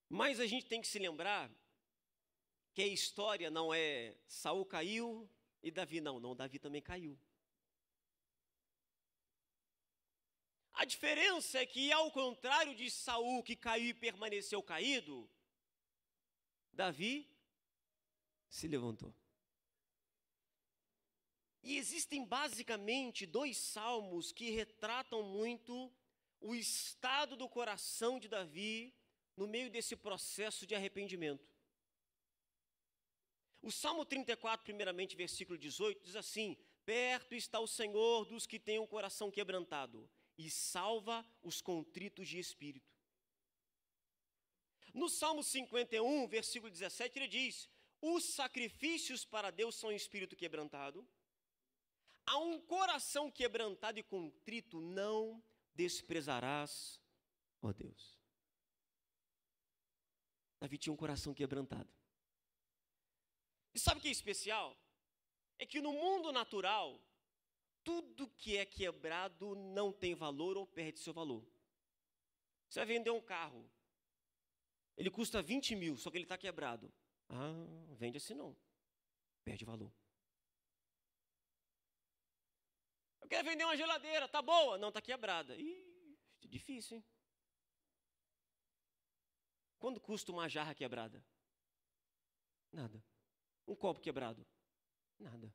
S5: Mas a gente tem que se lembrar que a história não é Saul caiu e Davi não, Davi também caiu. A diferença é que, ao contrário de Saul, que caiu e permaneceu caído, Davi se levantou. E existem basicamente 2 salmos que retratam muito o estado do coração de Davi no meio desse processo de arrependimento. O Salmo 34, primeiramente, versículo 18, diz assim: perto está o Senhor dos que têm o coração quebrantado e salva os contritos de espírito. No Salmo 51, versículo 17, ele diz: os sacrifícios para Deus são espírito quebrantado. A um coração quebrantado e contrito não desprezarás, ó Deus. Davi tinha um coração quebrantado. E sabe o que é especial? É que no mundo natural, tudo que é quebrado não tem valor ou perde seu valor. Você vai vender um carro, ele custa 20 mil, só que ele está quebrado. Ah, vende assim não, perde valor. Eu quero vender uma geladeira, tá boa? Não, tá quebrada. Ih, difícil, hein? Quanto custa uma jarra quebrada? Nada. Um copo quebrado? Nada.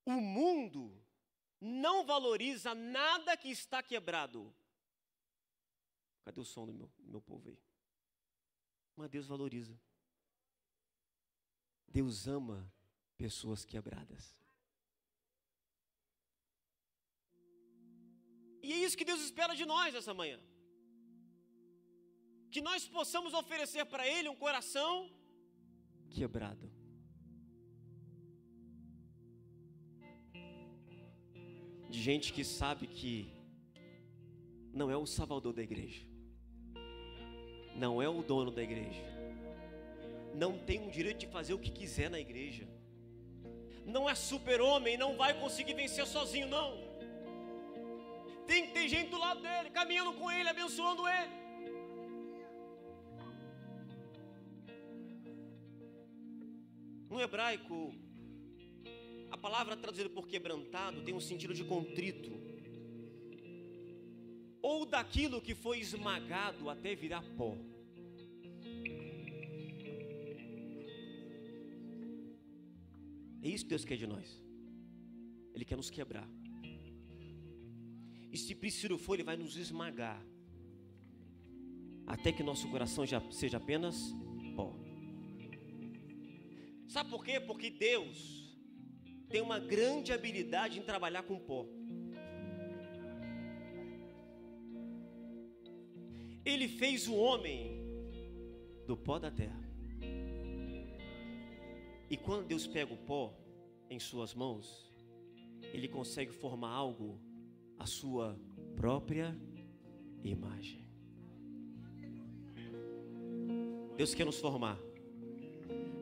S5: O mundo não valoriza nada que está quebrado. Cadê o som do meu povo aí? Mas Deus valoriza. Deus ama pessoas quebradas. E é isso que Deus espera de nós essa manhã. Que nós possamos oferecer para Ele um coração quebrado. De gente que sabe que não é o salvador da igreja. não é o dono da igreja. Não tem o direito de fazer o que quiser na igreja. Não é super-homem, não vai conseguir vencer sozinho, não. Tem que ter gente do lado dele, caminhando com ele, abençoando ele. No hebraico, a palavra traduzida por quebrantado tem um sentido de contrito, ou daquilo que foi esmagado até virar pó. É isso que Deus quer de nós. Ele quer nos quebrar. E se preciso for, Ele vai nos esmagar, até que nosso coração já seja apenas pó. Sabe por quê? Porque Deus tem uma grande habilidade em trabalhar com pó. Ele fez o homem do pó da terra. E quando Deus pega o pó em suas mãos, Ele consegue formar algo à sua própria imagem. Deus quer nos formar.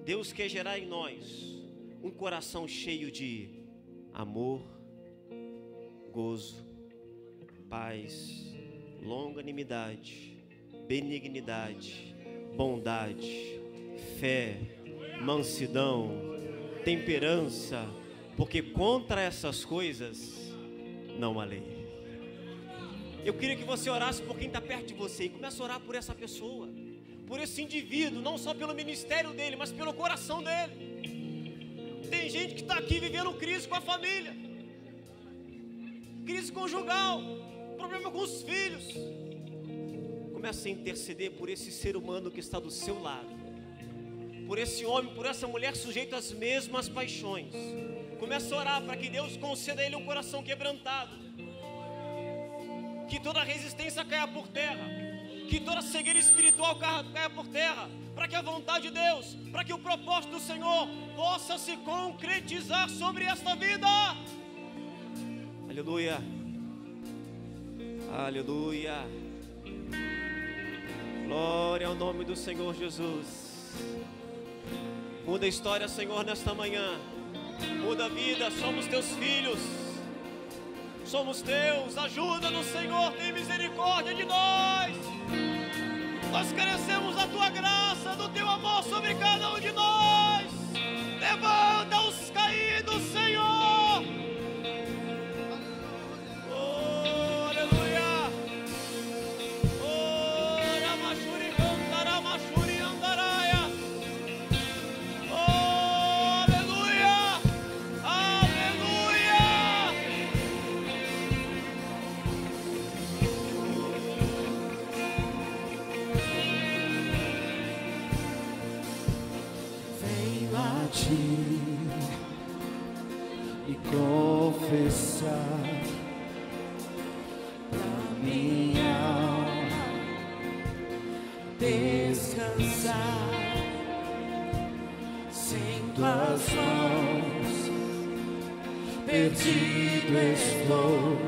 S5: Deus quer gerar em nós um coração cheio de amor, gozo, paz, longanimidade, benignidade, bondade, fé, mansidão, temperança, porque contra essas coisas não há lei. Eu queria que você orasse por quem está perto de você e comece a orar por essa pessoa, por esse indivíduo, não só pelo ministério dele, mas pelo coração dele. Tem gente que está aqui vivendo crise com a família, crise conjugal, problema com os filhos. Comece a interceder por esse ser humano que está do seu lado, por esse homem, por essa mulher sujeito às mesmas paixões. Comece a orar para que Deus conceda a ele um coração quebrantado, que toda resistência caia por terra, que toda cegueira espiritual caia por terra, para que a vontade de Deus, para que o propósito do Senhor possa se concretizar sobre esta vida. Aleluia, aleluia, glória ao nome do Senhor Jesus. Muda a história, Senhor, nesta manhã. Muda a vida, somos teus filhos, somos teus. Ajuda-nos, Senhor, tem misericórdia de nós. Nós carecemos da tua graça, do teu amor sobre cada um de nós. Levanta os caídos, Senhor. Oh, aleluia. Oh, Ramachuri cantará, Machuri andaraia. Oh, aleluia. Aleluia.
S2: Venho a ti e confessar pra minha alma descansar. Sem tuas mãos perdido estou.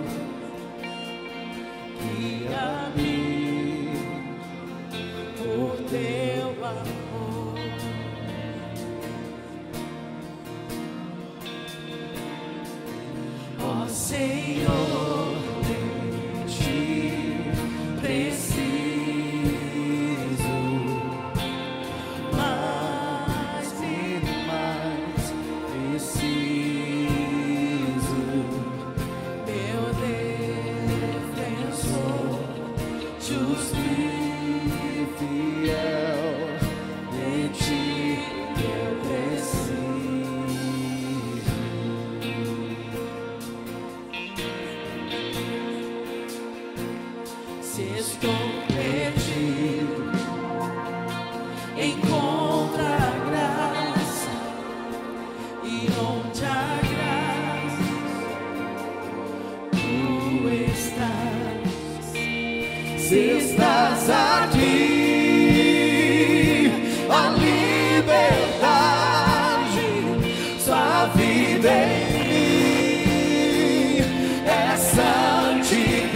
S2: Guia-me por teu amor. Ó Senhor, de ti preciso, mais e mais preciso, meu defensor, justo e fiel, de ti eu preciso. Se estou perdido, encontra a graça, e onde a graça tu estás. Se estás aqui, a liberdade, sua vida em mim é santidade.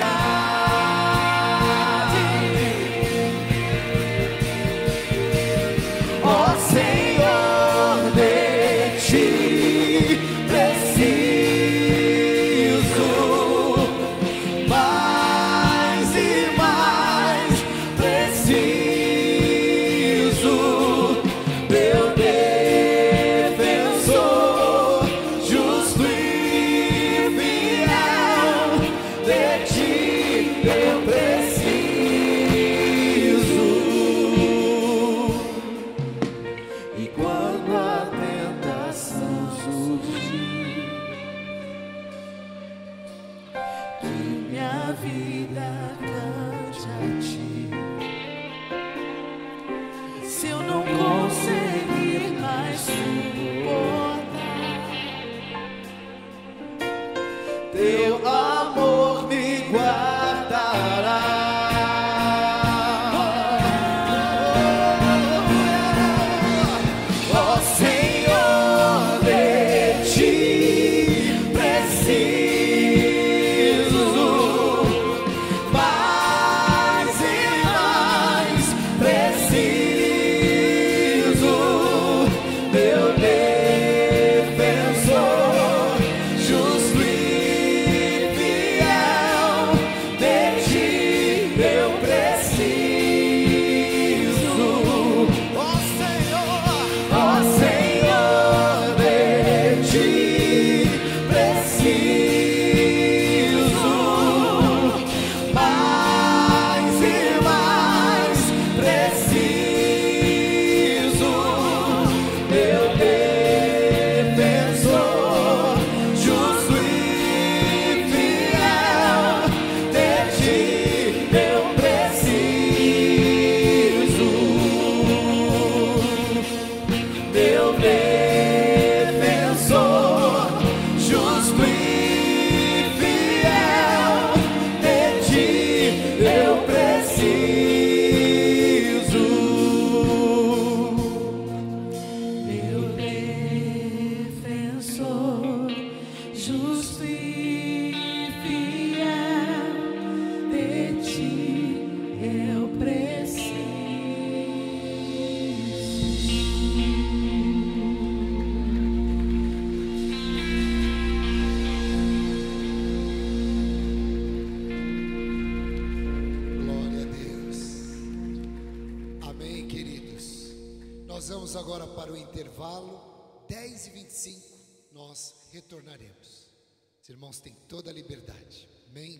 S1: Nós vamos agora para o intervalo, 10h25, nós retornaremos. Os irmãos têm toda a liberdade. Amém?